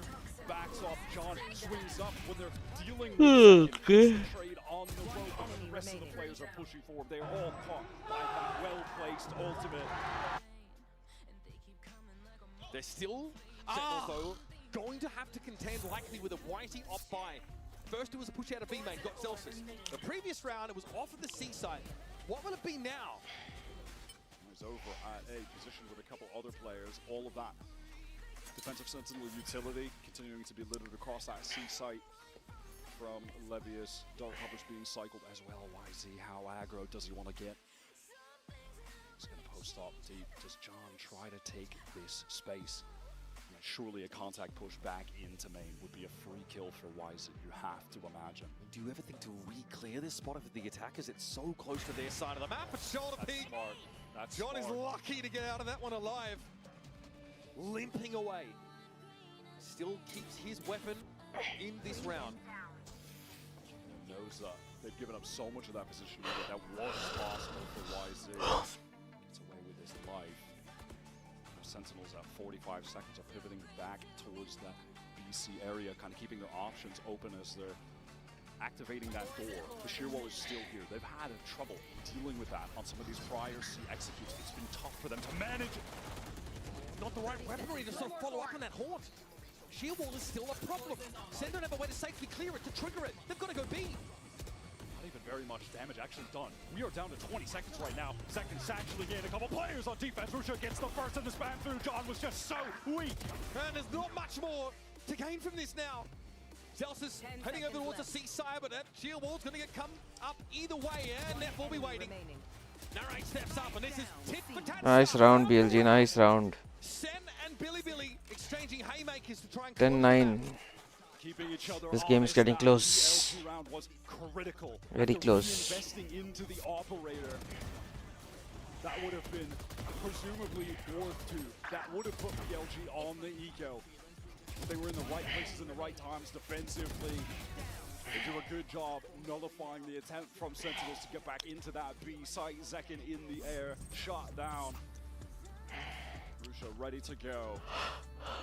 Backs off, John swings up when they're dealing with trade on the road, but the rest of the players are pushing forward. They're all caught by that well-placed ultimate. They're still, Sentinels though, going to have to contend likely with a YZ op buy. First it was a push out of B main, got Celsius. The previous round it was off of the C side. What will it be now? He's over at A position with a couple other players. All of that defensive sentinel utility continuing to be littered across that C site. from Levius. Dark coverage being cycled as well. YZ, how aggro does he want to get? He's going to post up deep. Does John try to take this space? And surely a contact push back into main would be a free kill for YZ, you have to imagine. Do you ever think to re-clear this spot for the attackers? It's so close to their side of the map. But shoulder peek. Smart. That's John is smart. lucky to get out of that one alive. Limping away. Still keeps his weapon in this round. Knows that they've given up so much of that position that was possible for YZ. Gets away with his life. Sentinels at 45 seconds are pivoting back towards that BC area, kind of keeping their options open as they're activating that door. The sheer wall is still here. They've had trouble dealing with that on some of these prior C executes. It's been tough for them to manage. Not the right weaponry to sort of follow up on that haunt. Sheer wall is still a problem. Sen don't have a way to safely clear it, to trigger it. They've got to go B. Not even very much damage actually done. We are down to 20 seconds right now. Second satcheling in, a couple players on defense. Rusha gets the first of the spam through. John was just so weak. And there's not much more to gain from this now. Zelsus heading over towards the seaside, but that sheer wall's going to get come up either way, and Neff will be waiting. Narrate steps up, and this is tit for tat. Nice round, BLG. Nice round. Sen and Billy exchanging haymakers to try and 10-9. Keeping each other This game is honest. getting That close. LG round was critical. Very After close. Investing into the operator, that would have been presumably worth two. That would have put BLG on the eco. They were in the right places in the right times defensively. They do a good job nullifying the attempt from Sentinels to get back into that B site. Zekin in the air, shot down. Rusha ready to go.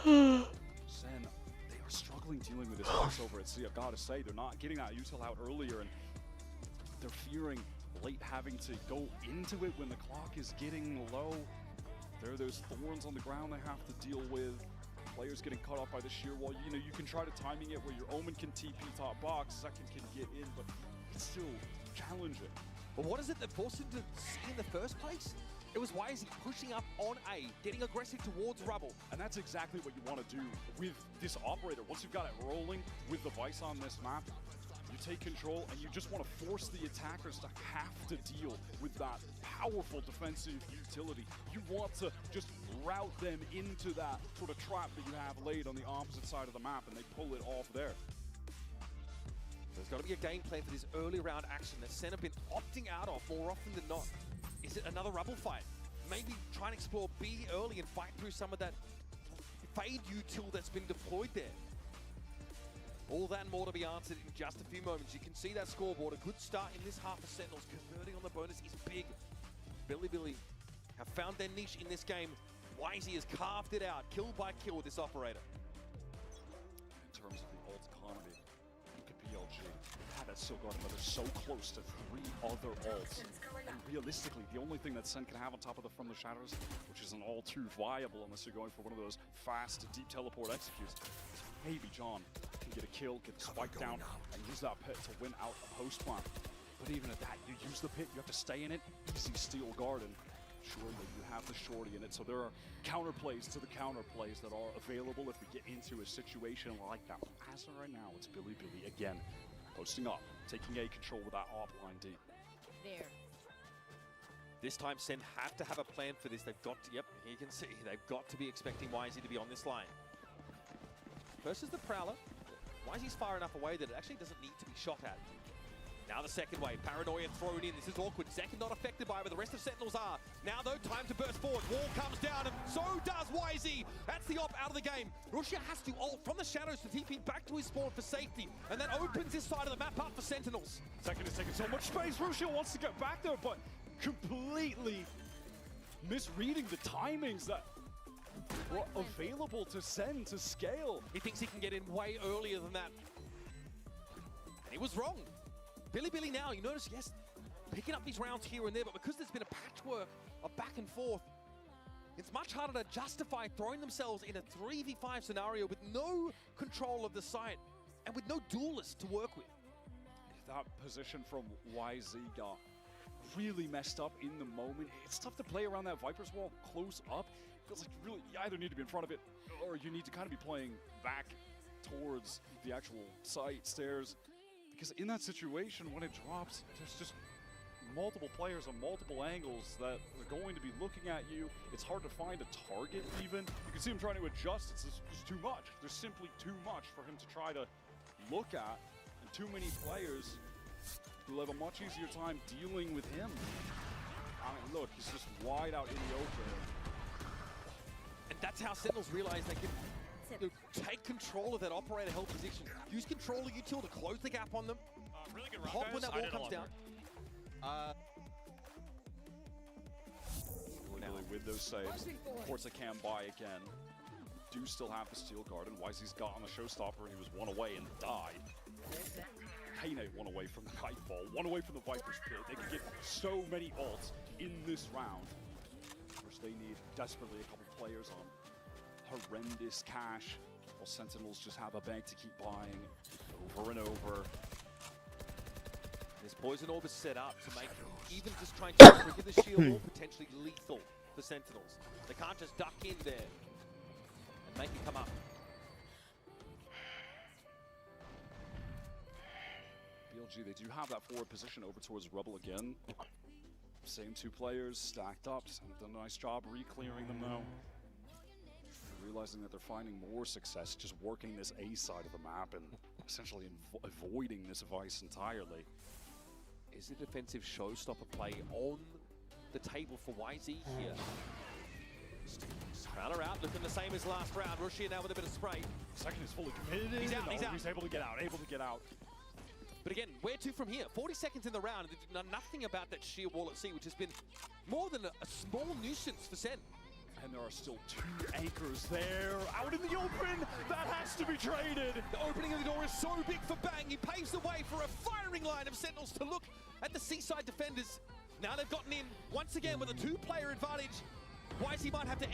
Sen, they are struggling dealing with this crossover at sea. I've got to say, they're not getting that util out earlier, and they're fearing late having to go into it when the clock is getting low. There are those thorns on the ground they have to deal with. Players getting cut off by the sheer wall. You know, you can try to timing it where your Omen can TP top box, Second can get in, but it's still challenging. But what is it that forced him to see in the first place? It was YZ pushing up on A, getting aggressive towards Rubble. And that's exactly what you want to do with this operator. Once you've got it rolling with the Vice on this map, you take control and you just want to force the attackers to have to deal with that powerful defensive utility. You want to just route them into that sort of trap that you have laid on the opposite side of the map, and they pull it off there. There's got to be a game plan for this early round action that Sen have been opting out of more often than not. Is it another Rubble fight? Maybe try and explore B early and fight through some of that fade util that's been deployed there. All that and more to be answered in just a few moments. You can see that scoreboard. A good start in this half for Sentinels. Converting on the bonus is big. Billy have found their niche in this game. YZ has carved it out, kill by kill with this operator. In terms of the ult economy, look at BLG. Yeah, that's so good, but they're so close to 3 other ults. And realistically, the only thing that Sen can have on top of the From the Shadows, which isn't all too viable unless you're going for one of those fast deep teleport executes, is maybe John can get a kill, get the spike down, and use that pit to win out a post plant. But even at that, you use the pit, you have to stay in it, easy steal garden. Surely you have the shorty in it, so there are counterplays to the counterplays that are available if we get into a situation like that. As of right now, it's Billy again, posting up, taking A control with that offline D. There. This time Sen have to have a plan for this. They've got to, yep, you can see, they've got to be expecting YZ to be on this line. Versus the Prowler, YZ's far enough away that it actually doesn't need to be shot at. Now the second wave, Paranoia thrown in. This is awkward. Zekin not affected by it, but the rest of Sentinels are. Now though, time to burst forward. Wall comes down, and so does YZ. That's the op out of the game. Rusha has to ult from the shadows to TP back to his spawn for safety, and that opens this side of the map up for Sentinels. Second is taking so much space. Rusha wants to get back there, but completely misreading the timings that were available to Sen to scale. He thinks he can get in way earlier than that. And he was wrong. Billy now, you notice, yes, picking up these rounds here and there, but because there's been a patchwork of back and forth, it's much harder to justify throwing themselves in a 3v5 scenario with no control of the site and with no duelist to work with. That position from YZ got really messed up in the moment. It's tough to play around that Viper's wall close up. Feels like you either need to be in front of it or you need to kind of be playing back towards the actual site, stairs. because in that situation, when it drops, there's just multiple players on multiple angles that are going to be looking at you. It's hard to find a target even. You can see him trying to adjust. It's just too much. There's simply too much for him to try to look at, and too many players who have a much easier time dealing with him. I mean, look, he's just wide out in the open. And that's how Sentinels realize they can take control of that operator held position. Use control of util to close the gap on them. Really good Hop when that wall comes down. Really with those saves. Forza can buy again. Do still have the steel guard, and YZ's got on the showstopper. He was one away and died. Kane one away from the Nightfall, one away from the Viper's Pit. They could get so many ults in this round. Of course, they need desperately a couple players on horrendous cash, while Sentinels just have a bank to keep buying over and over. This poison orb is set up to make even just trying to trigger the shield wall potentially lethal for Sentinels. They can't just duck in there and make it come up. BLG, they do have that forward position over towards Rebel again. Same two players stacked up, just have done a nice job re-clearing them now. Realizing that they're finding more success just working this A side of the map and essentially avoiding this Vice entirely. Is the defensive showstopper play on the table for YZ here? Crowler out, looking the same as last round. Rushia now with a bit of spray. Second is fully committed. He's out, he's out. He's able to get out, But again, where to from here? 40 seconds in the round. They've done nothing about that sheer wall at sea, which has been more than a small nuisance for Sen. And there are still two anchors there, out in the open. That has to be traded. The opening of the door is so big for Bang. He paves the way for a firing line of Sentinels to look at the seaside defenders. Now they've gotten in once again with a two-player advantage. YZ might have to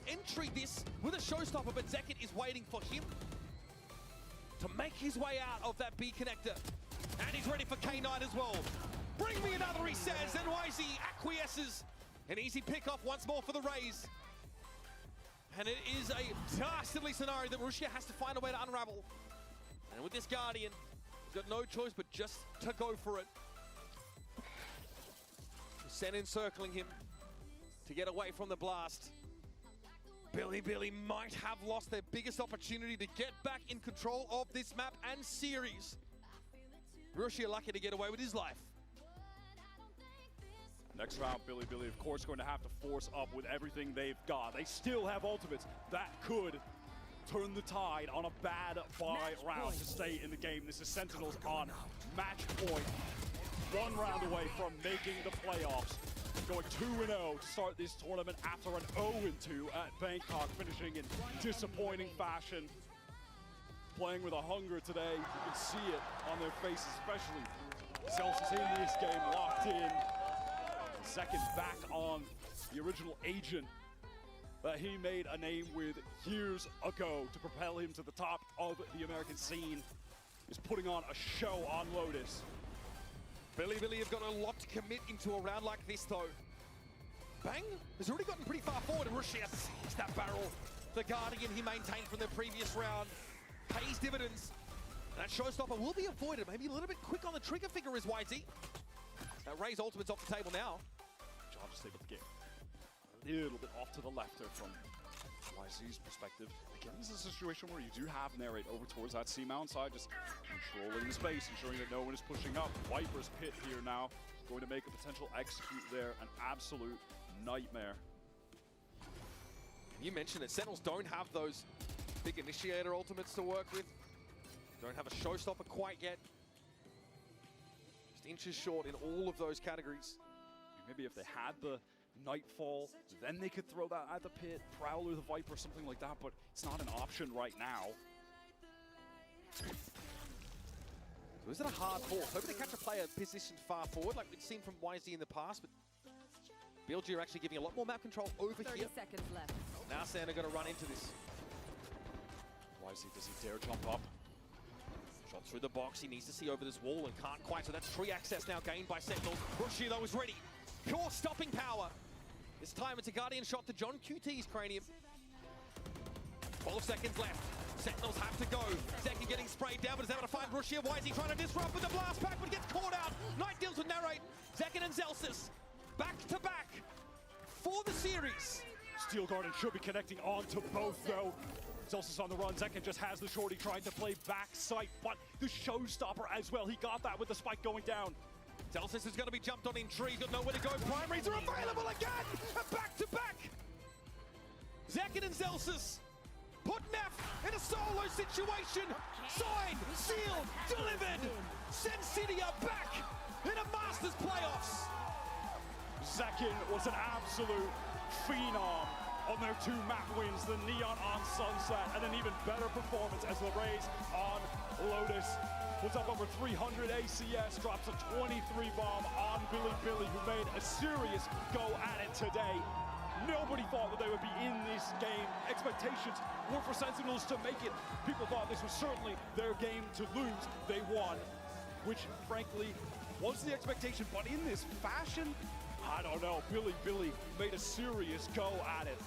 entry this with a showstopper, but Zekit is waiting for him to make his way out of that B connector. And he's ready for K9 as well. Bring me another, he says, and YZ acquiesces. An easy pick-off once more for the Rays. And it is a dastardly scenario that Rushia has to find a way to unravel. And with this Guardian, he's got no choice but just to go for it. Sen encircling him to get away from the blast. Billy might have lost their biggest opportunity to get back in control of this map and series. Rushia lucky to get away with his life. Next round, Billy, of course, going to have to force up with everything they've got. They still have ultimates. That could turn the tide on a bad buy round to stay in the game. This is Sentinels on match point. One round away from making the playoffs. Going 2-0 to start this tournament after an 0-2 at Bangkok, finishing in disappointing fashion. Playing with a hunger today. You can see it on their faces, especially Celsius in this game, locked in. Second back on the original agent that he made a name with years ago to propel him to the top of the American scene. Is putting on a show on Lotus. Billy have got a lot to commit into a round like this though. Bang has already gotten pretty far forward, and Rushia sees that barrel. The Guardian he maintained from the previous round pays dividends. And that showstopper will be avoided. Maybe a little bit quick on the trigger finger is YZ. That Ray's ultimate's off the table now. John just able to get a little bit off to the left there from YZ's perspective. Again, this is a situation where you do have Narrate over towards that C-mount side, just controlling the space, ensuring that no one is pushing up. Viper's Pit here now, going to make a potential execute there, an absolute nightmare. You mentioned it, Sentinels don't have those big initiator ultimates to work with. Don't have a showstopper quite yet. Just inches short in all of those categories. Maybe if they had the Nightfall, then they could throw that at the Pit, Prowler, the Viper, something like that, but it's not an option right now. So is it a hard force? Hoping to catch a player positioned far forward, like we've seen from YZ in the past, but BLG are actually giving a lot more map control over 30 here. seconds left. Now Santa going to run into this. YZ, does he dare jump up? Shot through the box, he needs to see over this wall and can't quite, so that's free access now gained by Sentinels. Rushia though is ready. Pure stopping power. This time it's a Guardian shot to John QT's cranium. 12 seconds left. Sentinels have to go. Zeki getting sprayed down, but is able to find Rushia. WIZE trying to disrupt with the blast pack, but gets caught out. Knight deals with Narrate. Zekin and Zelsis back to back for the series. Steel Garden should be connecting onto both, though. Zelsis on the run. Zekin just has the shorty trying to play backside, but the showstopper as well. He got that with the spike going down. Zelsis is going to be jumped on in tree. Got nowhere to go. Primaries are available again. Back to back. Zekin and Zelsis put Neff in a solo situation. Signed, sealed, delivered. Sen City are back in a Masters playoffs. Zekin was an absolute phenom on their 2 map wins, the Neon on Sunset, and an even better performance as the Rays on Lotus. Puts up over 300 ACS, drops a 23 bomb on Billy, who made a serious go at it today. Nobody thought that they would be in this game. Expectations were for Sentinels to make it. People thought this was certainly their game to lose. They won, which frankly was the expectation, but in this fashion, I don't know. Billy made a serious go at it.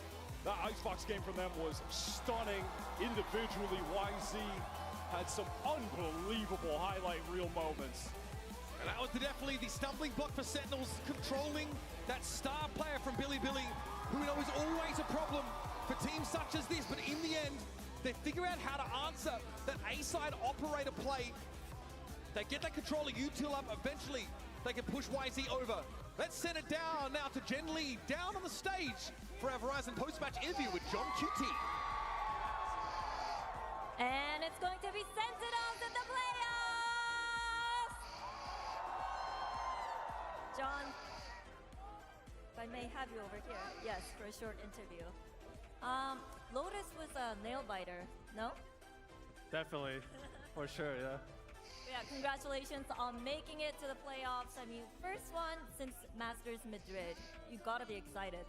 That Icebox game from them was stunning. Individually, YZ had some unbelievable highlight reel moments. And that was definitely the stumbling block for Sentinels, controlling that star player from Billy, who we know is always a problem for teams such as this. But in the end, they figure out how to answer that A-side operator play. They get that controller util up. Eventually, they can push YZ over. Let's send it down now to Jen Lee, down on the stage for our Verizon post-match interview with John QT. And it's going to be Sentinels in the playoffs! John, if I may have you over here, yes, for a short interview. Lotus was a nail-biter, no? Definitely, for sure, yeah. Yeah, congratulations on making it to the playoffs. I mean, first one since Masters Madrid. You gotta be excited.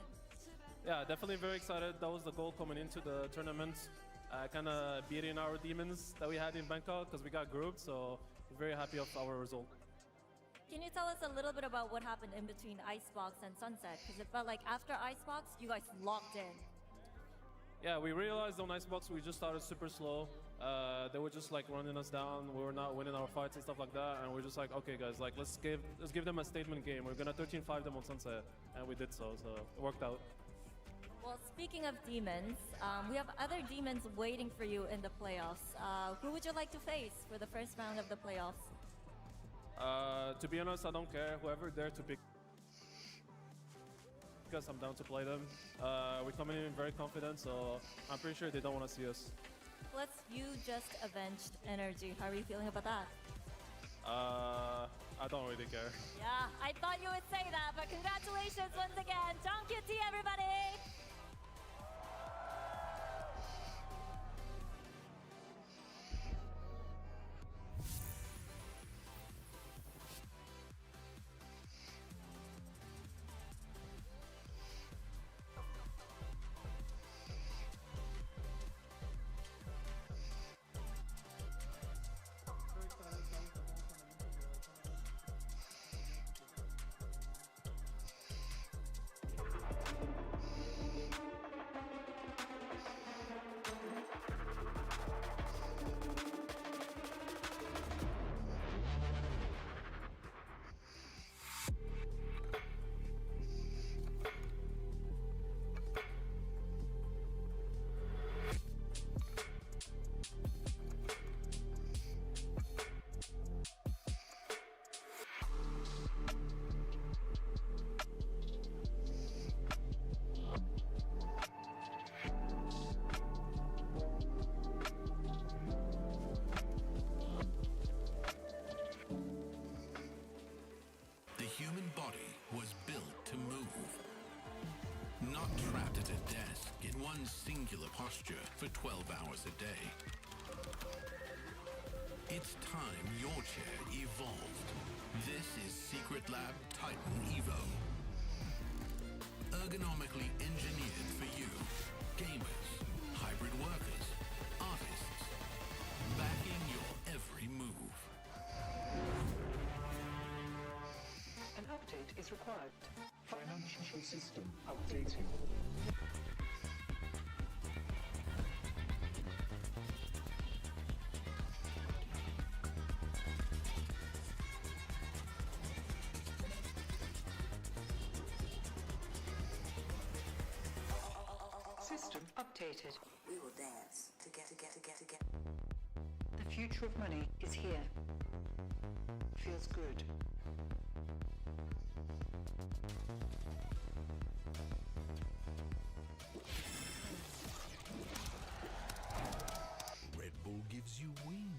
Yeah, definitely very excited. That was the goal coming into the tournament. Kind of beating our demons that we had in Bangkok because we got grouped, so very happy of our result. Can you tell us a little bit about what happened in between Icebox and Sunset? Because it felt like after Icebox, you guys locked in. Yeah, we realized on Icebox we just started super slow. They were just like running us down. We were not winning our fights and stuff like that. And we're just like, okay, guys, like let's give them a statement game. We're gonna 13-5 them on Sunset, and we did so. So it worked out. Well, speaking of demons, we have other demons waiting for you in the playoffs. Who would you like to face for the first round of the playoffs? To be honest, I don't care. Whoever dare to pick, because I'm down to play them. We're coming in very confident, so I'm pretty sure they don't want to see us. Plus, you just avenged Energy. How are you feeling about that? I don't really care. Yeah, I thought you would say that, but congratulations once again. John QT, everybody! The human body was built to move. Not trapped at a desk in one singular posture for 12 hours a day. It's time your chair evolved. This is Secret Lab Titan Evo. Ergonomically engineered for you. Gamers, hybrid workers, artists. Backing your every move. An update is required. Financial system updating. system updated. We will dance to get. The future of money is here. Feels good. Red Bull gives you wings.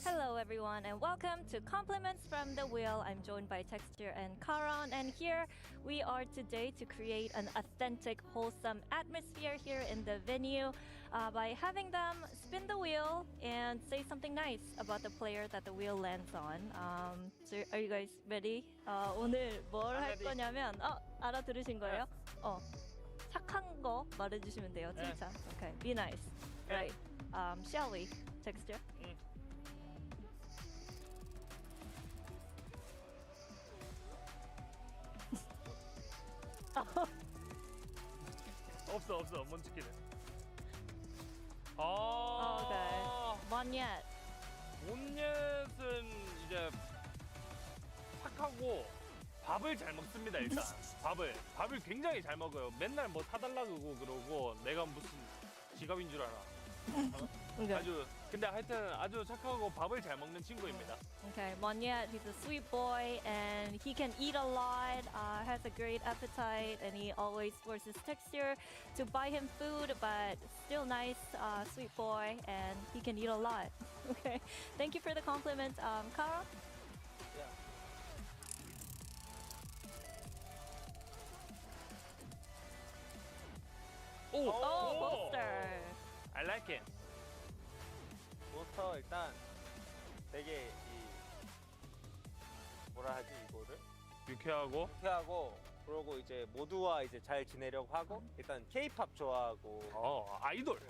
Hello everyone and welcome to Compliments from the Wheel. I'm joined by Texture and Karan, and here we are today to create an authentic, wholesome atmosphere here in the venue by having them spin the wheel and say something nice about the player that the wheel lands on. So are you guys ready? 오늘 뭘 할 거냐면 알아들으신 거예요? 착한 거 말해주시면 돼요. 칭찬. Okay, be nice. Right. Shall we? Texture. 없어 먼치기는. Okay. 원옙. 원옙은 이제 착하고 밥을 잘 먹습니다. 일단 밥을 굉장히 잘 먹어요. 맨날 뭐 사달라고 그러고 내가 무슨 지갑인 줄 알아. 근데 하여튼 아주 착하고 밥을 잘 먹는 친구입니다. Okay, Monyet, he's a sweet boy and he can eat a lot, has a great appetite, and he always forces Texture to buy him food, but still nice, sweet boy, and he can eat a lot. Okay, thank you for the compliment. Kara? Poster. I like it. 포스터 일단 되게 뭐라 하지 이거를? 유쾌하고 그러고 이제 모두와 이제 잘 지내려고 하고 일단 K-팝 좋아하고 아이돌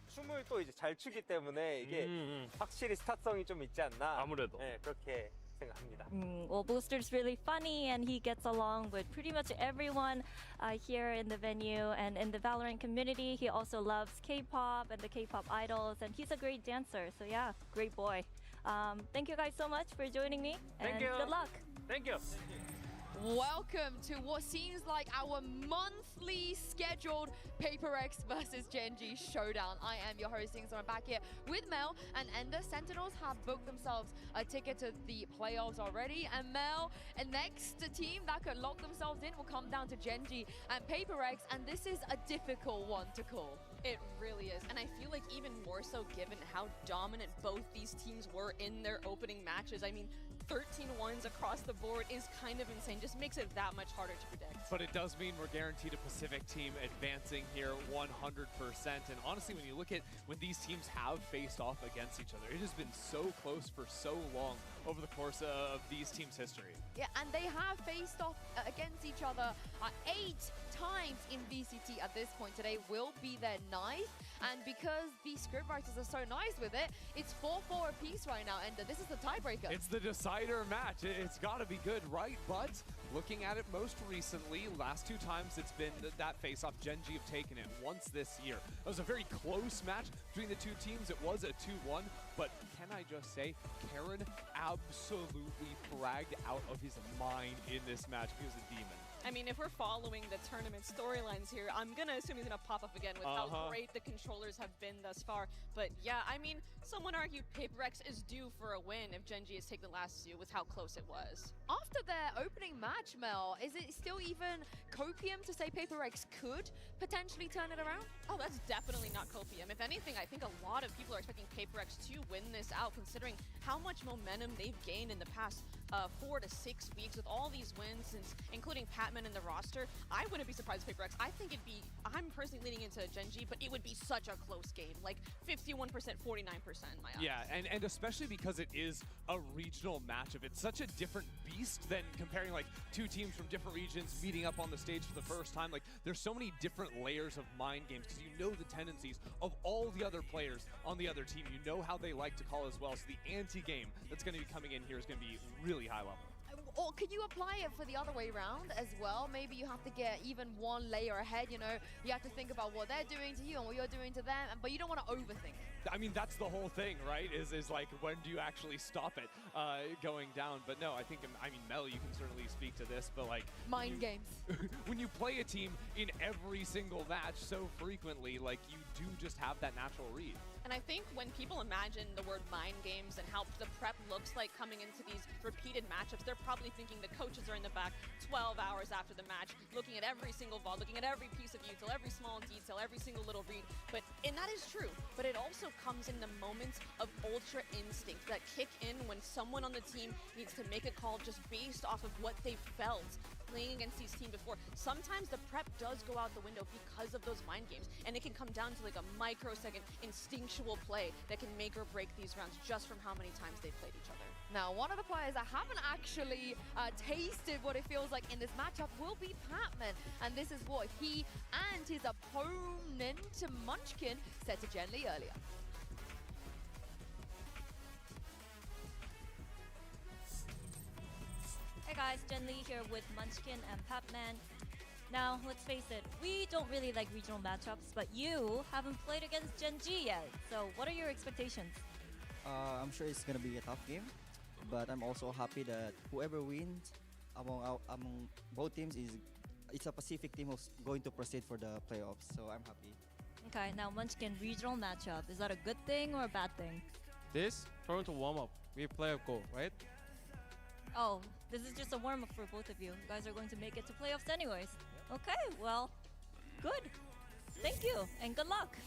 춤을 또 이제 잘 추기 때문에 이게 확실히 스타성이 좀 있지 않나 아무래도 네 그렇게 생각합니다. Well, Booster's really funny and he gets along with pretty much everyone here in the venue and in the Valorant community. He also loves K-pop and the K-pop idols, and he's a great dancer. So yeah, great boy. Thank you guys so much for joining me, and Thank you. good luck. Thank you. Welcome to what seems like our monthly scheduled PHYPERX versus Gen.G showdown. I am your host, KINGSTON. I'm back here with Mel and Ender. Sentinels have booked themselves a ticket to the playoffs already. And Mel, and next team that could lock themselves in will come down to Gen.G and PHYPERX. And this is a difficult one to call. It really is, and I feel like even more so given how dominant both these teams were in their opening matches. I mean, 13 wins across the board is kind of insane, just makes it that much harder to predict. But it does mean we're guaranteed a Pacific team advancing here 100%. And honestly, when you look at when these teams have faced off against each other, it has been so close for so long over the course of these teams' history. Yeah, and they have faced off against each other 8 times in VCT at this point. Today will be their 9th, and because the scriptwriters are so nice with it, it's 4-4 apiece right now, and this is the tiebreaker. It's the decider match. It's got to be good, right? But looking at it most recently, last 2 times it's been that face-off, Gen.G have taken it once this year. It was a very close match between the 2 teams. It was a 2-1, but can I just say, Karen absolutely fragged out of his mind in this match. He was a demon. I mean, if we're following the tournament storylines here, I'm going to assume he's going to pop up again with how great the controllers have been thus far. But yeah, I mean, someone argued PHYPERX is due for a win if Gen.G has taken the last 2 with how close it was. After their opening match, Mel, is it still even copium to say PHYPERX could potentially turn it around? Oh, that's definitely not copium. If anything, I think a lot of people are expecting PHYPERX to win this out, considering how much momentum they've gained in the past 4 to 6 weeks with all these wins, since including Patman in the roster. I wouldn't be surprised if PHYPERX. I think it'd be, I'm personally leaning into Gen.G, but it would be such a close game, like 51%, 49% in my eyes. Yeah, and especially because it is a regional matchup. It's such a different beast than comparing like 2 teams from different regions meeting up on the stage for the first time. Like, there's so many different layers of mind games because you know the tendencies of all the other players on the other team. You know how they like to call as well. So the anti-game that's going to be coming in here is going to be really high level. Or can you apply it for the other way around as well? Maybe you have to get even one layer ahead, you know? You have to think about what they're doing to you and what you're doing to them, but you don't want to overthink. I mean, that's the whole thing, right? Is like, when do you actually stop it going down? But no, I think, I mean, Mel, you can certainly speak to this, but like... Mind games. When you play a team in every single match so frequently, like, you do just have that natural read. And I think when people imagine the word mind games and how the prep looks like coming into these repeated matchups, they're probably thinking the coaches are in the back 12 hours after the match, looking at every single ball, looking at every piece of util, every small detail, every single little read. And that is true, but it also comes in the moments of ultra instinct that kick in when someone on the team needs to make a call just based off of what they felt playing against these teams before. Sometimes the prep does go out the window because of those mind games, and it can come down to like a microsecond instinctual play that can make or break these rounds just from how many times they've played each other. Now, one of the players that haven't actually tasted what it feels like in this matchup will be Patman, and this is what he and his opponent Munchkin said to Jen Lee earlier. Hey guys, Jen Lee here with Munchkin and Patman. Now, let's face it, we don't really like regional matchups, but you haven't played against Gen.G yet. So what are your expectations? I'm sure it's going to be a tough game, but I'm also happy that whoever wins among both teams it's a Pacific team who's going to proceed for the playoffs, so I'm happy. Okay, now Munchkin, regional matchup. Is that a good thing or a bad thing? This, Toronto warm-up. We play a goal, right? Oh, this is just a warm-up for both of you. You guys are going to make it to playoffs anyways. Okay, well, good. Thank you, and good luck.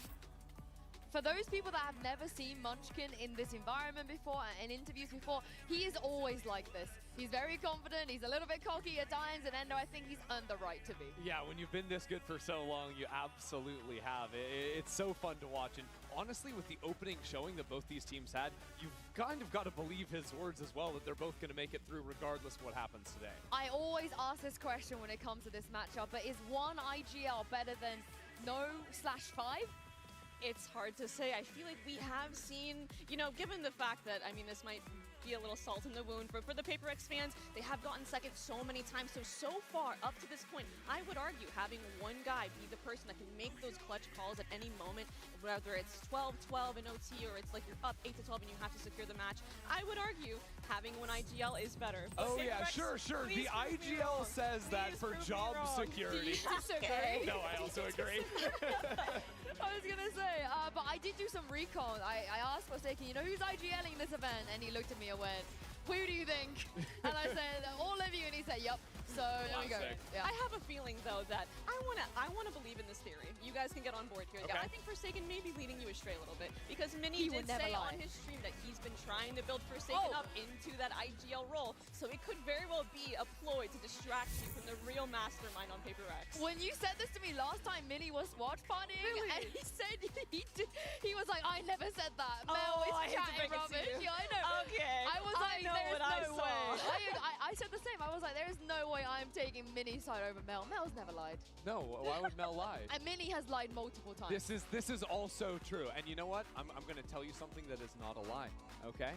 For those people that have never seen Munchkin in this environment before and in interviews before, he is always like this. He's very confident, he's a little bit cocky at times, and Endo, I think he's earned the right to be. Yeah, when you've been this good for so long, you absolutely have. It's so fun to watch, and honestly, with the opening showing that both these teams had, you've kind of got to believe his words as well, that they're both going to make it through regardless of what happens today. I always ask this question when it comes to this matchup, but is one IGL better than no/5? It's hard to say. I feel like we have seen, you know, given the fact that, I mean, this might be a little salt in the wound. But for the PHYPERX fans, they have gotten second so many times. So far, up to this point, I would argue having one guy be the person that can make those clutch calls at any moment, whether it's 12-12 in OT or it's like you're up 8-12 and you have to secure the match, I would argue having one IGL is better. But Oh yeah, PHYPERX, sure. The please prove me wrong. IGL says that Please for prove me job wrong. security. Do you disagree? No, I also agree. I was gonna say, but I did do some recon. I asked Forsaken, you know who's IGLing this event? And he looked at me and went, who do you think? And I said, all of you, and he said, yep. So there we go. Yeah. I have a feeling though that I wanna believe in this theory. You guys can get on board here. Okay. Yeah, I think Forsaken may be leading you astray a little bit because Mini He did would never say lie. on his stream that he's been trying to build Forsaken up into that IGL role. So it could very well be a ploy to distract you from the real mastermind on PHYPERX. When you said this to me last time, Mini was watch partying, Really? and he said he was like, I never said that. Mel Oh, is I hate to chatting break it to rubbish. you. Yeah, I know. Okay. I was I like, know there's what I no saw. way. I said the same. I was like, there is no way I'm taking Mini's side over Mel. Mel's never lied. No, why would Mel lie? And Mini has lied multiple times. This is also true. And you know what? I'm going to tell you something that is not a lie, okay?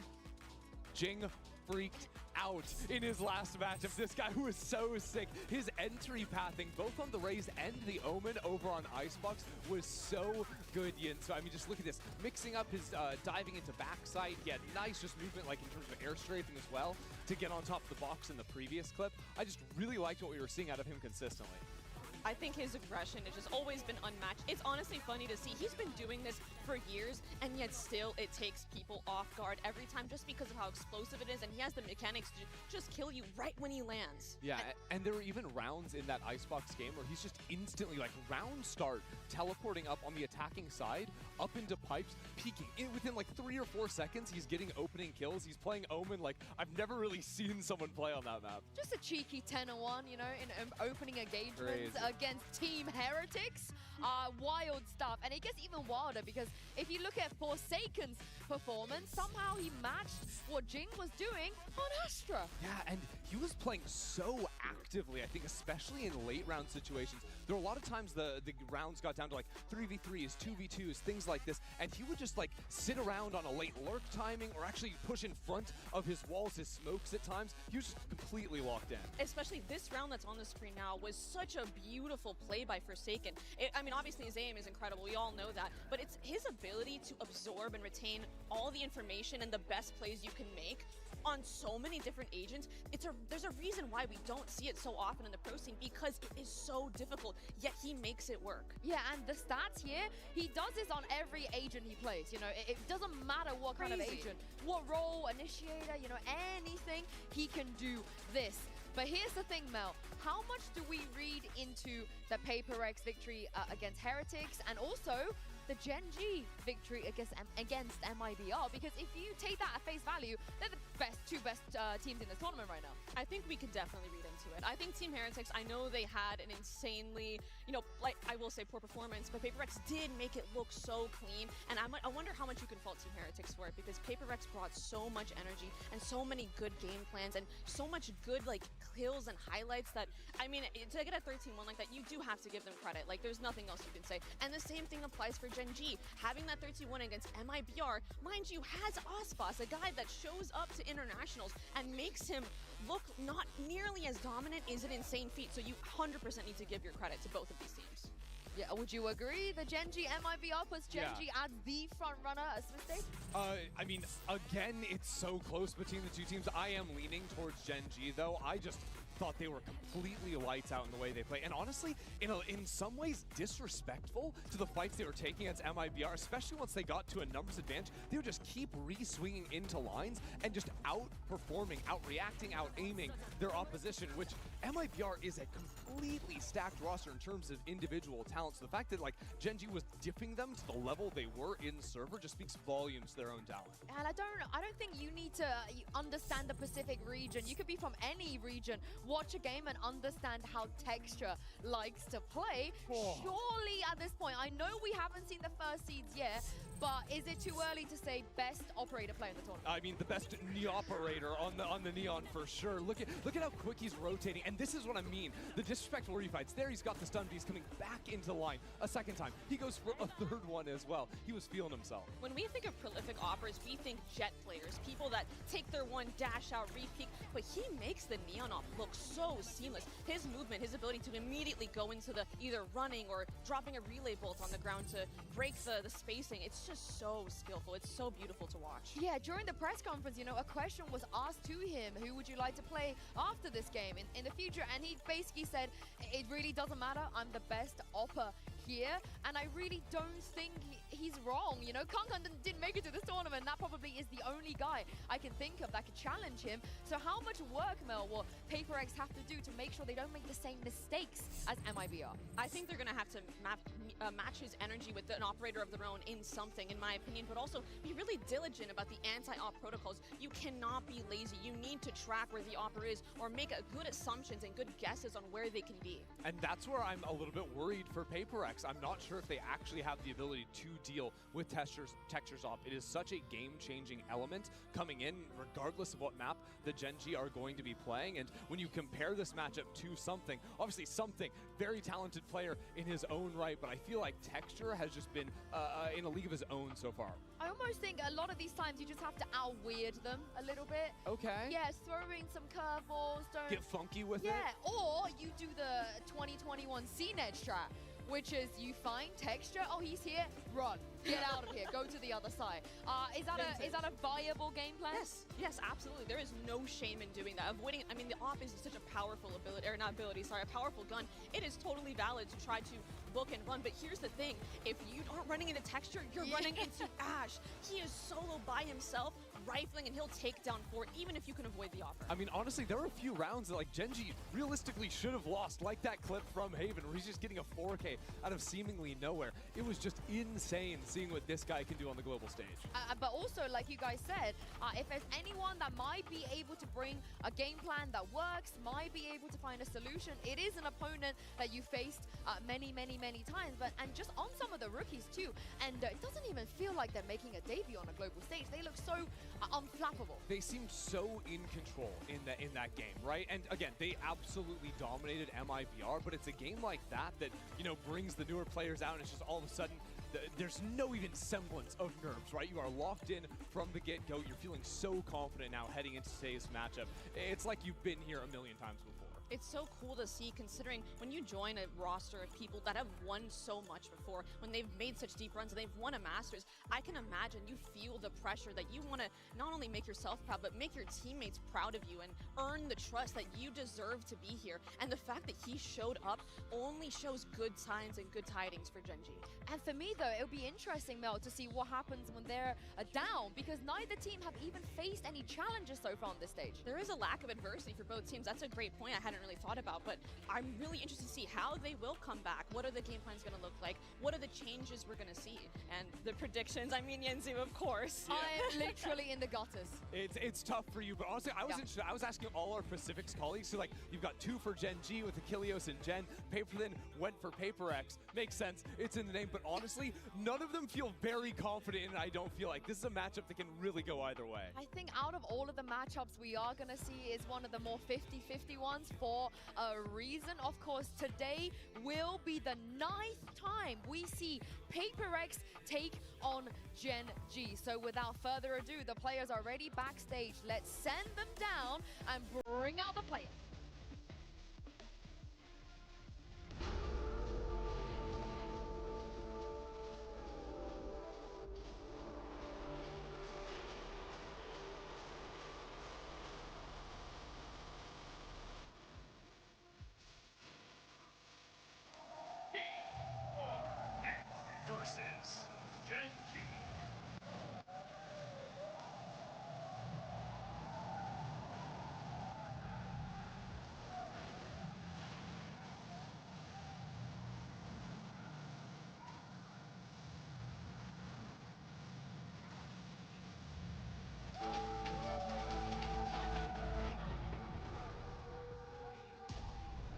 Jing freaked out in his last matchup. This guy who was so sick. His entry pathing, both on the Raze and the Omen over on Icebox, was so good, Yin. So, I mean, just look at this. Mixing up his diving into backside. He had nice just movement, like in terms of air strafing as well, to get on top of the box in the previous clip. I just really liked what we were seeing out of him consistently. I think his aggression has just always been unmatched. It's honestly funny to see. He's been doing this for years, and yet still it takes people off guard every time just because of how explosive it is, and he has the mechanics to just kill you right when he lands. Yeah, and there were even rounds in that Icebox game where he's just instantly, like, round start, teleporting up on the attacking side, up into pipes, peeking. Within, like, 3 or 4 seconds, he's getting opening kills. He's playing Omen like I've never really seen someone play on that map. Just a cheeky 10-1, you know, in opening engagements Crazy. against Team Heretics. Wild stuff. And it gets even wilder because if you look at Forsaken's performance, somehow he matched what Jing was doing on Astra. Yeah, and he was playing so actively, I think, especially in late round situations. There were a lot of times the rounds got down to like 3v3s, 2v2s, things like this, and he would just like sit around on a late lurk timing or actually push in front of his walls, his smokes at times. He was just completely locked in. Especially this round that's on the screen now was such a beautiful play by Forsaken. I mean, obviously his aim is incredible, we all know that, but it's his ability to absorb and retain all the information and the best plays you can make on so many different agents. There's a reason why we don't see it so often in the pro scene, because it is so difficult, yet he makes it work. Yeah, and the stats here, he does this on every agent he plays. You know, it doesn't matter what kind of Crazy. agent, what role, initiator, you know, anything, he can do this. But here's the thing, Mel. How much do we read into the PHYPERX victory against Heretics, and also the Gen G victory against MIBR? Because if you take that at face value, they're the two best teams in this tournament right now. I think we could definitely read into it. I think Team Heretics, I know they had an insanely, you know, like I will say poor performance, but PHYPERX did make it look so clean. And I wonder how much you can fault Team Heretics for it, because PHYPERX brought so much energy and so many good game plans and so much good like kills and highlights that, I mean, to get a 13-1 like that, you do have to give them credit. Like, there's nothing else you can say. And the same thing applies for Gen G. Having that 13-1 against MIBR, mind you, has Ospas, a guy that shows up to internationals and makes him look not nearly as dominant, is an insane feat. So you 100% need to give your credit to both of these teams. Yeah, would you agree? The Gen G MIBR puts Gen G as the front runner at Smith State? I mean, again, it's so close between the two teams. I am leaning towards Gen G, though. I just thought they were completely lights out in the way they play. And honestly, in some ways, disrespectful to the fights they were taking against MIBR, especially once they got to a numbers advantage. They would just keep re-swinging into lines and just outperforming, out-reacting, out-aiming their opposition, which MIBR is a completely stacked roster in terms of individual talent. So the fact that, like, Gen G was dipping them to the level they were in server just speaks volumes to their own talent. And I don't think you need to understand the Pacific region. You could be from any region, watch a game and understand how Texture likes to play. Surely at this point, I know we haven't seen the first seeds yet, but is it too early to say best operator player in the tournament? I mean, the best operator on the Neon for sure. Look at how quick he's rotating, and this is what I mean. The disrespectful refights. There, he's got the stun beast coming back into line a second time. He goes for a third one as well. He was feeling himself. When we think of prolific operas, we think jet players, people that take their one, dash out, re-peek, but he makes the Neon Op look so seamless. His movement, his ability to immediately go into the either running or dropping a relay bolt on the ground to break the spacing, it's just so skillful. It's so beautiful to watch. Yeah, during the press conference, you know, a question was asked to him, who would you like to play after this game in the future? And he basically said, it really doesn't matter, I'm the best opper here, and I really don't think he's wrong. You know, Kankan didn't make it to this tournament. That probably is the only guy I can think of that could challenge him. So how much work, Mel, will PHYPERX have to do to make sure they don't make the same mistakes as MIBR? I think they're going to have to match his energy with an operator of their own in something, in my opinion, but also be really diligent about the anti-op protocols. You cannot be lazy. You need to track where the operator is or make good assumptions and good guesses on where they can be. And that's where I'm a little bit worried for PHYPERX. I'm not sure if they actually have the ability to deal with textures op. It is such a game-changing element coming in, regardless of what map the Gen.G are going to be playing. And when you compare this matchup to something, obviously something, very talented player in his own right, but I feel like Texture has just been in a league of his own so far. I almost think a lot of these times you just have to out-weird them a little bit. Okay. Yeah, throw in some curveballs, don't... Get funky with it? Yeah, or you do the 2021 C-Net strat, which is you find Texture, oh, he's here, run. Get out of here, go to the other side. Is that a viable game plan? Yes, absolutely. There is no shame in doing that. Avoiding, I mean, the op is such a powerful ability, or not ability, sorry, a powerful gun. It is totally valid to try to book and run, but here's the thing. If you aren't running into Texture, you're running into Ash. He is solo by himself, rifling, and he'll take down 4, even if you can avoid the offer. I mean, honestly, there were a few rounds that, like, Gen.G realistically should have lost, like that clip from Haven, where he's just getting a 4K out of seemingly nowhere. It was just insane seeing what this guy can do on the global stage. But also, like you guys said, if there's anyone that might be able to bring a game plan that works, might be able to find a solution, it is an opponent that you faced many times, and just on some of the rookies too. And it doesn't even feel like they're making a debut on a global stage. They look so unflappable. They seemed so in control in that game, right? And again, they absolutely dominated MIBR, but it's a game like that that, you know, brings the newer players out, and it's just all of a sudden there's no even semblance of nerves, right? You are locked in from the get-go. You're feeling so confident now heading into today's matchup. It's like you've been here a million times before. It's so cool to see, considering when you join a roster of people that have won so much before, when they've made such deep runs and they've won a Masters, I can imagine you feel the pressure that you want to not only make yourself proud, but make your teammates proud of you and earn the trust that you deserve to be here. And the fact that he showed up only shows good signs and good tidings for Gen.G. And for me, though, it'll be interesting, Mel, to see what happens when they're down, because neither team have even faced any challenges so far on this stage. There is a lack of adversity for both teams. That's a great point I hadn't really thought about, but I'm really interested to see how they will come back. What are the game plans going to look like? What are the changes we're going to see? And the predictions, I mean, Yenzu, of course. Yeah. I am literally in the gutters. It's tough for you, but honestly, I was interested. I was asking all our Pacifics colleagues, so like, you've got 2 for Gen.G with Achilles and Gen. Paperthin went for PHYPERX. Makes sense. It's in the name, but honestly, none of them feel very confident in it. I don't feel like this is a matchup that can really go either way. I think out of all of the matchups we are going to see is one of the more 50-50 ones for a reason. Of course, today will be the 9th time we see PHYPERX take on Gen.G. So without further ado, the players are ready backstage. Let's send them down and bring out the players. Versus Gen.G.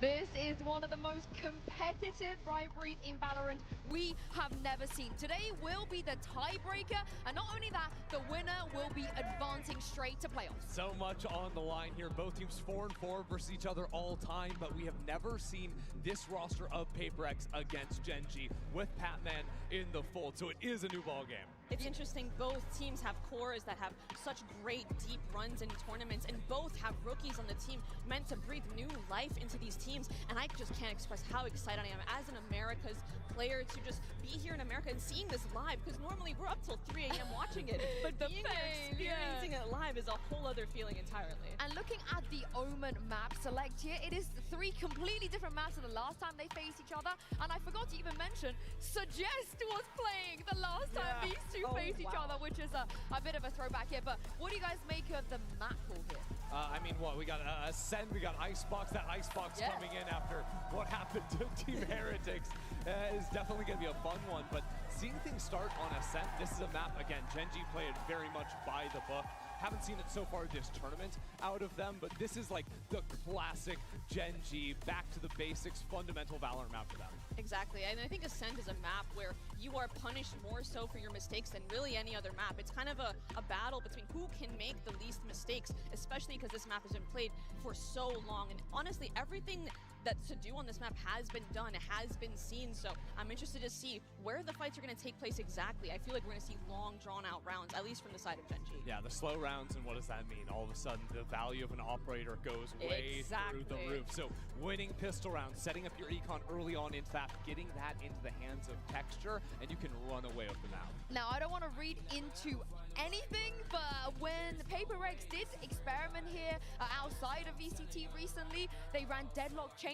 This is one of the most competitive rivalries in Valorant we have never seen. Today will be the tiebreaker, and not only that, the winner will be advancing straight to playoffs. So much on the line here. Both teams 4-4 versus each other all time, but we have never seen this roster of PHYPERX against Gen G with Patman in the fold, so it is a new ball game. It's interesting, both teams have cores that have such great deep runs in tournaments, and both have rookies on the team meant to breathe new life into these teams, and I just can't express how excited I am as an America's player to just be here in America and seeing this live, because normally we're up till 3 a.m. watching it, but being here experiencing it live is a whole other feeling entirely. And looking at the Omen map select here, it is 3 completely different maps than the last time they faced each other, and I forgot to even mention, Suggest was playing the last time these two faced each other, which is a bit of a throwback here, but what do you guys make of the map pool here? I mean, what, we got Ascend, we got Icebox. That Icebox coming in after what happened to Team Heretics is definitely going to be a fun one. But seeing things start on Ascent, this is a map, again, Gen G played very much by the book. Haven't seen it so far this tournament out of them, but this is like the classic Gen G, back to the basics, fundamental Valorant map for them. Exactly, and I think Ascent is a map where you are punished more so for your mistakes than really any other map. It's kind of a battle between who can make the least mistakes, especially because this map has been played for so long. And honestly, everything that's to do on this map has been done, has been seen, so I'm interested to see where the fights are going to take place exactly. I feel like we're going to see long, drawn-out rounds, at least from the side of Gen G. Yeah, the slow rounds, and what does that mean? All of a sudden, the value of an operator goes way through the roof. So winning pistol rounds, setting up your econ early on in FAP, getting that into the hands of Texture, and you can run away with the map. Now, I don't want to read into anything, but when PHYPERX did experiment here outside of VCT recently, they ran Deadlock Chamber.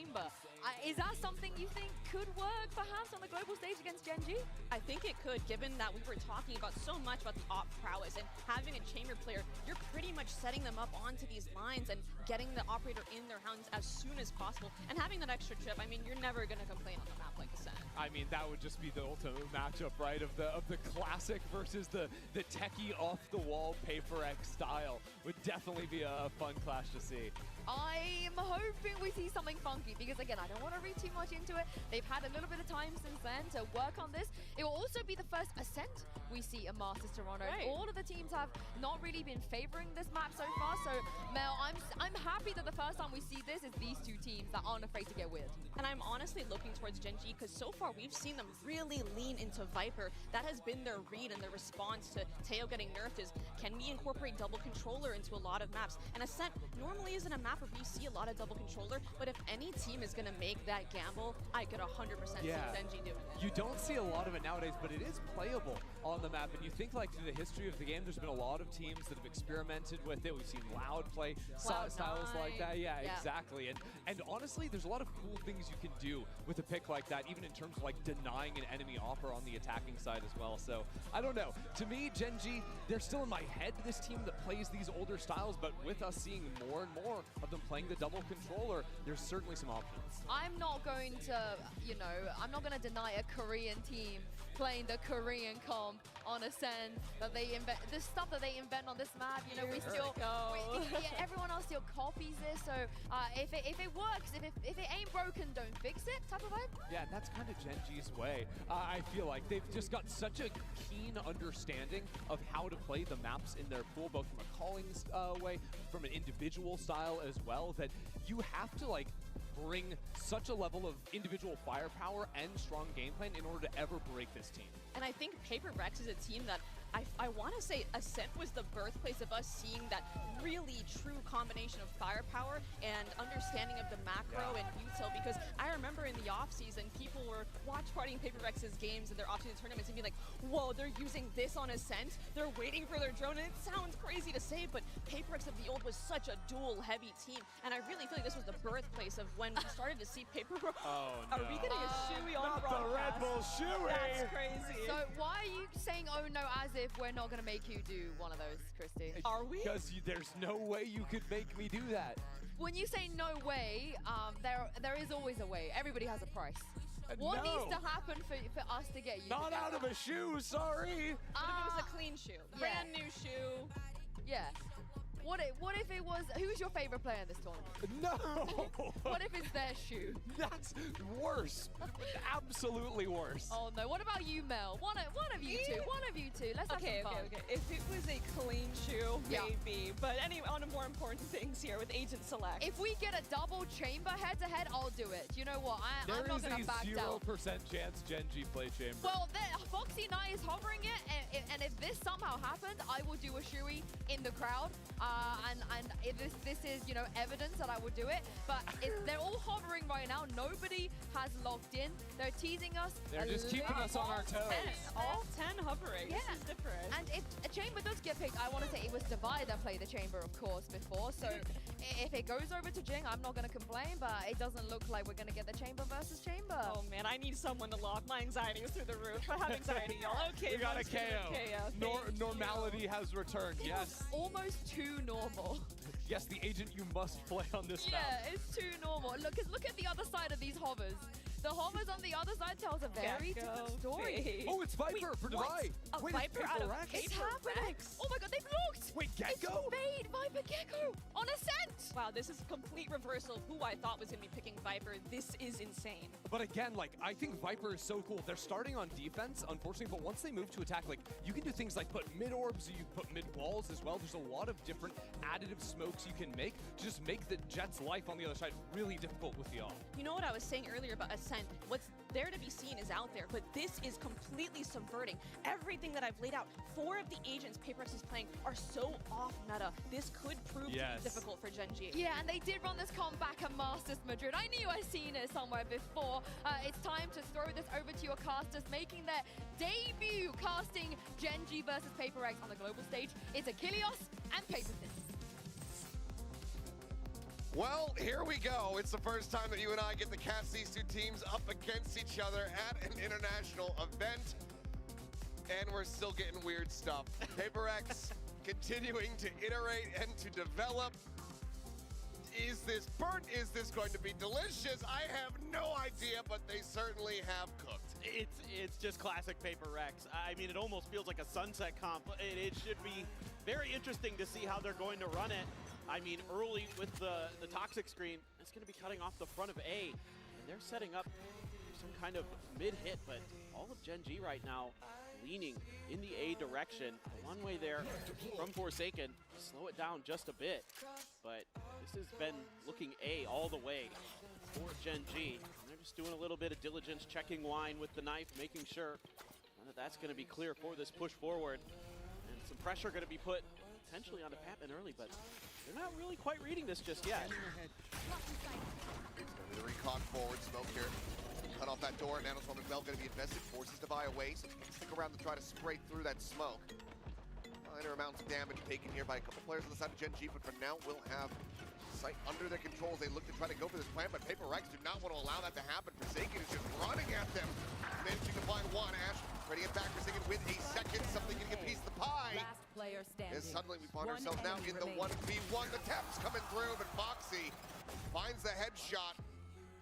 Is that something you think could work perhaps on the global stage against Gen G? I think it could, given that we were talking about so much about the op prowess, and having a chamber player, you're pretty much setting them up onto these lines and getting the operator in their hands as soon as possible. And having that extra chip, I mean, you're never going to complain on a map like Ascent. I mean, that would just be the ultimate matchup, right? Of the classic versus the techie off-the-wall PHYPERX style. Would definitely be a fun clash to see. I'm hoping we see something funky, because again, I don't want to read too much into it. They've had a little bit of time since then to work on this. It will also be the first Ascent we see in Masters Toronto. Right. All of the teams have not really been favoring this map so far, so Mel, I'm happy that the first time we see this is these two teams that aren't afraid to get weird. And I'm honestly looking towards Gen G, because so far we've seen them really lean into Viper. That has been their read, and their response to Teo getting nerfed is, can we incorporate double controller into a lot of maps? And Ascent normally isn't a map where you see a lot of double controller, but if any team is going to make that gamble, I could 100% see Gen G doing it. You don't see a lot of it nowadays, but it is playable on the map. And you think, like, through the history of the game, there's been a lot of teams that have experimented with it. We've seen Loud play styles like that. Yeah, exactly. And honestly, there's a lot of cool things you can do with a pick like that, even in terms of like denying an enemy offer on the attacking side as well. So I don't know. To me, Gen G, they're still in my head, this team that plays these older styles, but with us seeing more and more of them playing the double controller, there's certainly some options. I'm not going to, I'm not going to deny a Korean team playing the Korean comp on Ascend, that they invent, the stuff that they invent on this map, we still, everyone else still copies this, so if it works, if it ain't broken, don't fix it type of vibe. Yeah, and that's kind of Gen G's way. I feel like they've just got such a keen understanding of how to play the maps in their pool, both from a calling way, from an individual style as well, that you have to like bring such a level of individual firepower and strong game plan in order to ever break this team. And I think PHYPERX is a team that I want to say Ascent was the birthplace of us seeing that really true combination of firepower and understanding of the macro and util, because I remember in the offseason, people were watch partying PHYPERX's games and their offseason tournaments and being like, whoa, they're using this on Ascent? They're waiting for their drone? And it sounds crazy to say, but PHYPERX of the old was such a duel-heavy team, and I really feel like this was the birthplace of when we started to see PHYPERX. Oh, no. Are we getting a shoey on not broadcast? the Red Bull shoey! That's crazy. So why are you saying, oh no, as if we're not going to make you do one of those, Christy? Are we? Because there's no way you could make me do that. When you say no way, there is always a way. Everybody has a price. What No. needs to happen for us to get you? Not out of a shoe, sorry. What if it was a clean shoe? Brand new shoe. Yeah. What if it was, who's your favorite player in this tournament? No! What if it's their shoe? That's worse. Absolutely worse. Oh no, what about you, Mel? One of you two, let's have some fun. Okay. If it was a clean shoe, maybe. But anyway, on to more important things here with Agent Select. If we get a double chamber head-to-head, I'll do it. You know what, I'm not gonna back down. There is a 0% chance Gen G play chamber. Well, Foxy Knight is hovering it, and if this somehow happens, I will do a shoey in the crowd. And if this is, you know, evidence that I would do it. But they're all hovering right now. Nobody has locked in. They're teasing us. They're just keeping us on our toes. All 10 hovering. Yeah. This is different. And if a chamber does get picked, I want to say it was Divide that played the chamber, of course, before. So if it goes over to Jing, I'm not going to complain. But it doesn't look like we're going to get the chamber versus chamber. Oh man, I need someone to lock. My anxiety is through the roof. I have anxiety, y'all. Okay, we got a KO. Normality has returned. Yes. Almost too normal. Yes, the agent you must play on this map. Yeah, it's too normal. Look at the other side of these hovers. The hovers on the other side tells a very different story. Oh, it's Viper for Divide. A Viper out of It's happening. Oh my god, they've looked. Wait, Gecko? It's made Viper Gecko on Ascent. Wow, this is a complete reversal of who I thought was going to be picking Viper. This is insane. But again, like, I think Viper is so cool. They're starting on defense, unfortunately, but once they move to attack, like, you can do things like put mid-orbs, you put mid-walls as well. There's a lot of different additive smokes you can make to just make the Jet's life on the other side really difficult with the off. You know what I was saying earlier about Ascent? What's there to be seen is out there, but this is completely subverting everything that I've laid out. 4 of the agents PHYPERX is playing are so off meta. This could prove to be difficult for Gen G. Yeah, and they did run this comeback at Masters Madrid. I knew I'd seen it somewhere before. It's time to throw this over to your casters, making their debut casting Gen G versus PHYPERX on the global stage. It's Achilles and PAPERSYS. Well, here we go. It's the first time that you and I get to cast these two teams up against each other at an international event. And we're still getting weird stuff. PHYPERX continuing to iterate and to develop. Is this burnt? Is this going to be delicious? I have no idea, but they certainly have cooked. It's just classic PHYPERX. I mean, it almost feels like a sunset comp. It should be very interesting to see how they're going to run it. I mean, early with the toxic screen, it's going to be cutting off the front of A, and they're setting up some kind of mid-hit, but all of Gen G right now leaning in the A direction. One way there from Forsaken, slow it down just a bit, but this has been looking A all the way for Gen G. And they're just doing a little bit of diligence, checking wine with the knife, making sure that that's going to be clear for this push forward. And some pressure going to be put potentially onto Patman early, but they're not really quite reading this just yet. The recon forward, smoke here. Cut off that door, Nanos Woman Bell going to be invested, forces Devi away, so stick around to try to spray through that smoke. Minor amounts of damage taken here by a couple players on the side of Gen G, but for now we'll have sight under their control as they look to try to go for this plan, but PHYPERX do not want to allow that to happen. Forsaken is just running at them. Managing to find one, Ash ready to get back, Forsaken with a second, something getting a piece of the pie. Last player standing. And suddenly we find ourselves now in the 1v1. The tap's coming through, but Foxy finds the headshot.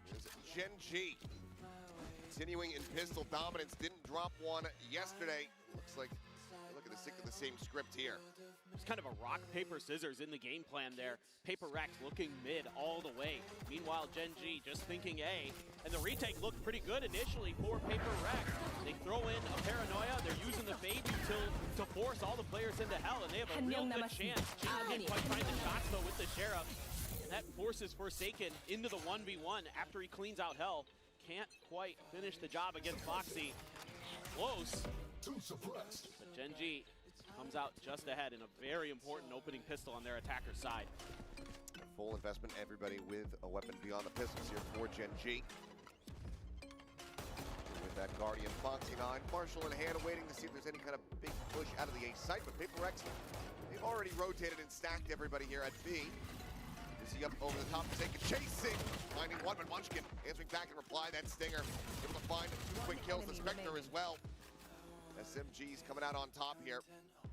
There's Gen G continuing in pistol dominance. Didn't drop one yesterday. Looks like look at the stick of the same script here. It's kind of a rock, paper, scissors in the game plan there. PHYPERX looking mid all the way. Meanwhile, Gen G just thinking A. And the retake looked pretty good initially for PHYPERX. They throw in a paranoia. They're using the fade util to force all the players into hell, and they have a real good chance. Can't quite find the shots though with the Sheriff. And that forces Forsaken into the 1v1 after he cleans out hell. Can't quite finish the job against Foxy. Close. But Gen G comes out just ahead in a very important opening pistol on their attacker's side. Full investment, everybody with a weapon beyond the pistols here for Gen G. With that Guardian, Foxy 9, Marshall in hand, waiting to see if there's any kind of big push out of the A site, but PHYPERX, they've already rotated and stacked everybody here at B. Is he up over the top, taking, chasing, finding one, but Munchkin answering back and reply, that Stinger, able to find 2 quick kills, the Spectre as well. SMG's coming out on top here.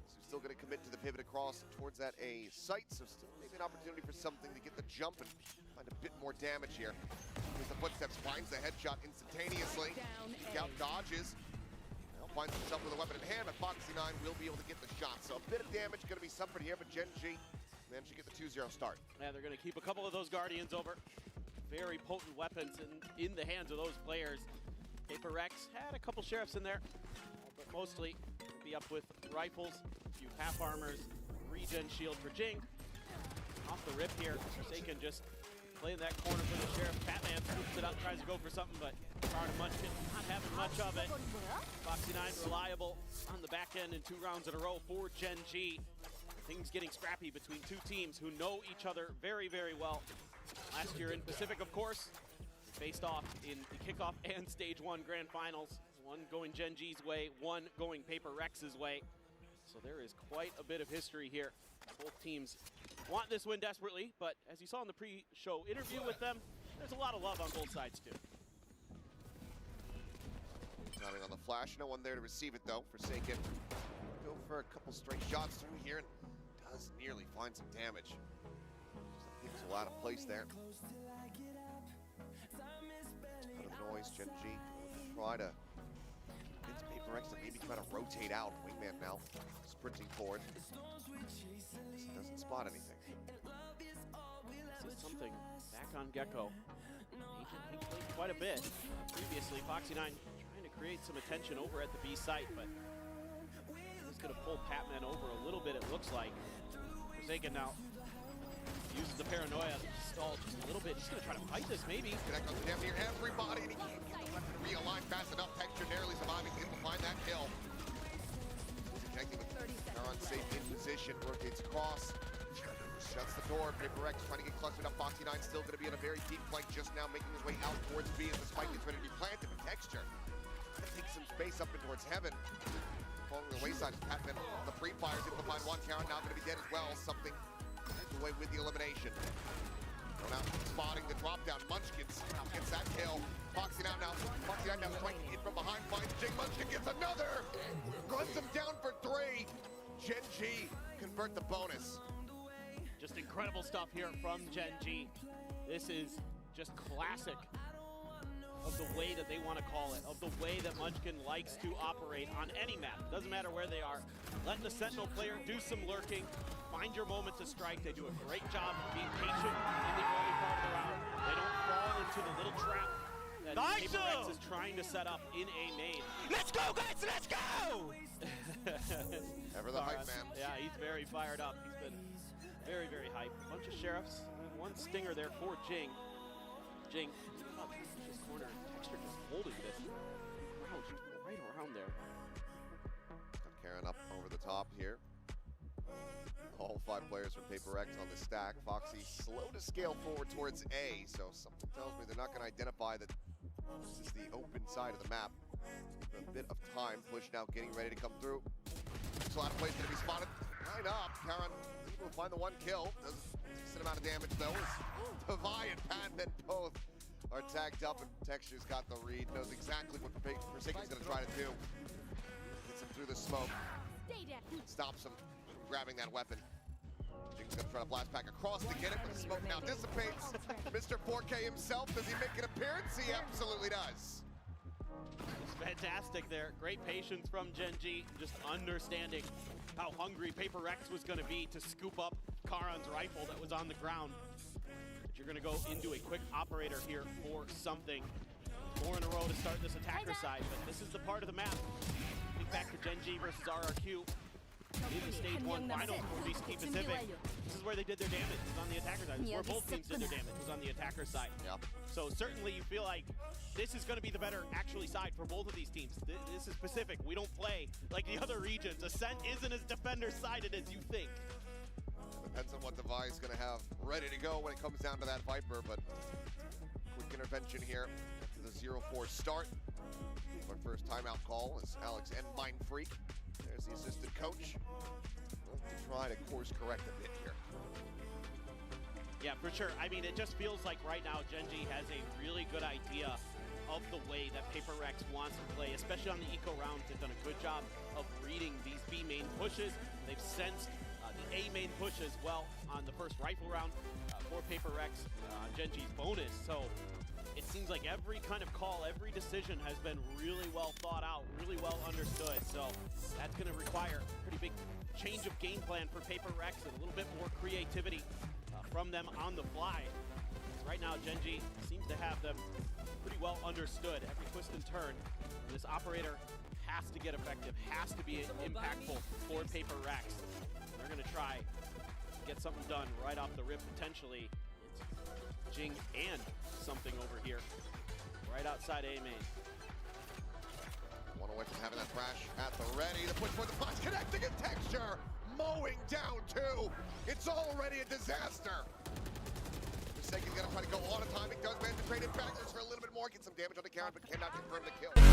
So still going to commit to the pivot across towards that A site, so still maybe an opportunity for something to get the jump and find a bit more damage here. Here's the footsteps, finds the headshot instantaneously. Scout dodges. Now finds himself with a weapon in hand, but Foxy 9 will be able to get the shot. So a bit of damage going to be suffered here, but Gen G managed to get the 2-0 start. Yeah, they're going to keep a couple of those Guardians over. Very potent weapons in the hands of those players. HYPERX had a couple Sheriffs in there, but mostly be up with rifles, a few half armors, regen shield for Jing. Off the rip here, Forsaken just playing that corner for the Sheriff. Batman scoops it up, tries to go for something, but Card and Munchkin not having much of it. Foxy9 reliable on the back end in 2 rounds in a row for Gen G. Things getting scrappy between two teams who know each other very, very well. Last year in Pacific, of course, faced off in the kickoff and stage 1 grand finals. One going Gen G's way, one going HYPERX's way. So there is quite a bit of history here. Both teams want this win desperately, but as you saw in the pre-show interview with them, there's a lot of love on both sides too. Timing on the flash, no one there to receive it though. Forsaken go for a couple straight shots through here and does nearly find some damage. Just a lot of place there. Out of the noise, Gen G try to get HYPERX to maybe try to rotate out. Wingman now sprinting forward. Just doesn't spot anything. This is something back on Gecko. He played quite a bit previously. Foxy9 trying to create some attention over at the B site, but he's going to pull Patman over a little bit, it looks like. Forsaken now uses the paranoia to stall just a little bit. He's going to try to fight this, maybe. Connect on damn near everybody, and he can't get the weapon realigned fast enough. Texture narrowly surviving, able to find that kill. Connecting with Karan safe in position, rotates across. Shuts the door. HYPERX trying to get clustered up. Foxy9 still going to be in a very deep flank, just now making his way out towards B as the spike is ready to be planted. But Texture going to take some space up in towards heaven. Following the wayside, Patman on the pre-fires, able to find one. Karan now going to be dead as well. Something heads away with the elimination. Now spotting the drop down. Munchkins gets that kill. Foxy9 now striking in from behind, finds Jing. Munchkin gets another. Runs him down for 3. Gen G convert the bonus. Just incredible stuff here from Gen G. This is just classic of the way that they want to call it, of the way that Munchkin likes to operate on any map. Doesn't matter where they are. Letting the Sentinel player do some lurking, find your moment to strike. They do a great job of being patient in the early part of the round. They don't fall into the little trap that HYPERX is trying to set up in A main. Let's go, guys, let's go! Ever the hype man. Yeah, he's very fired up. He's been very, very hyped. A bunch of Sheriffs, one stinger there for Jing. Jing, this corner, Texture just holding this crowd right around there. Got Karan up over the top here. All 5 players from HYPERX on the stack. Foxy slow to scale forward towards A, so something tells me they're not going to identify that this is the open side of the map. A bit of time. Push now getting ready to come through. There's a lot of plays going to be spotted. Line up. Karan able to find the 1 kill. Does a decent amount of damage though. Devi and Patman both are tagged up, and Texture's got the read. Knows exactly what Forsaken's going to try to do. Gets him through the smoke. Stops him from grabbing that weapon. Jing's going to try to blast back across to get it, but the smoke now dissipates. Mr. 4K himself, does he make an appearance? He absolutely does. Fantastic there. Great patience from Gen G, just understanding how hungry HYPERX was going to be to scoop up Karan's rifle that was on the ground. But you're going to go into a quick operator here for something. 4 in a row to start this attacker side, but this is the part of the map. Think back to Gen G versus RRQ. In the stage 1 finals for VCT Pacific. This is where they did their damage, it was on the attacker side. This is where both teams did their damage, was on the attacker side. Yep. So certainly you feel like this is going to be the better actually side for both of these teams. This is Pacific. We don't play like the other regions. Ascent isn't as defender-sided as you think. Depends on what Devi is going to have ready to go when it comes down to that Viper, but quick intervention here after the 0-4 start. Our first timeout call is Alex and Mindfreak. There's the assistant coach. We'll have to try to course correct a bit here. Yeah, for sure. I mean, it just feels like right now Gen G has a really good idea of the way that HYPERX wants to play, especially on the eco rounds. They've done a good job of reading these B main pushes. They've sensed the A main push as well on the first rifle round for HYPERX on Gen G's bonus. So it seems like every kind of call, every decision has been really well thought out, really well understood. So that's going to require pretty pretty big change of game plan for PHYPERX and a little bit more creativity from them on the fly. Right now, Genji seems to have them pretty well understood. Every twist and turn, this operator has to get effective, has to be impactful for PHYPERX. They're going to try to get something done right off the rip, potentially. It's Jing and something over here, right outside A main. One away from having that crash at the ready. The push for the punch, connecting in texture, mowing down two. It's already a disaster. Forsaken's gonna try to go on a timing, does manage to trade it back just for a little bit more, get some damage on the counter, but cannot confirm the kill.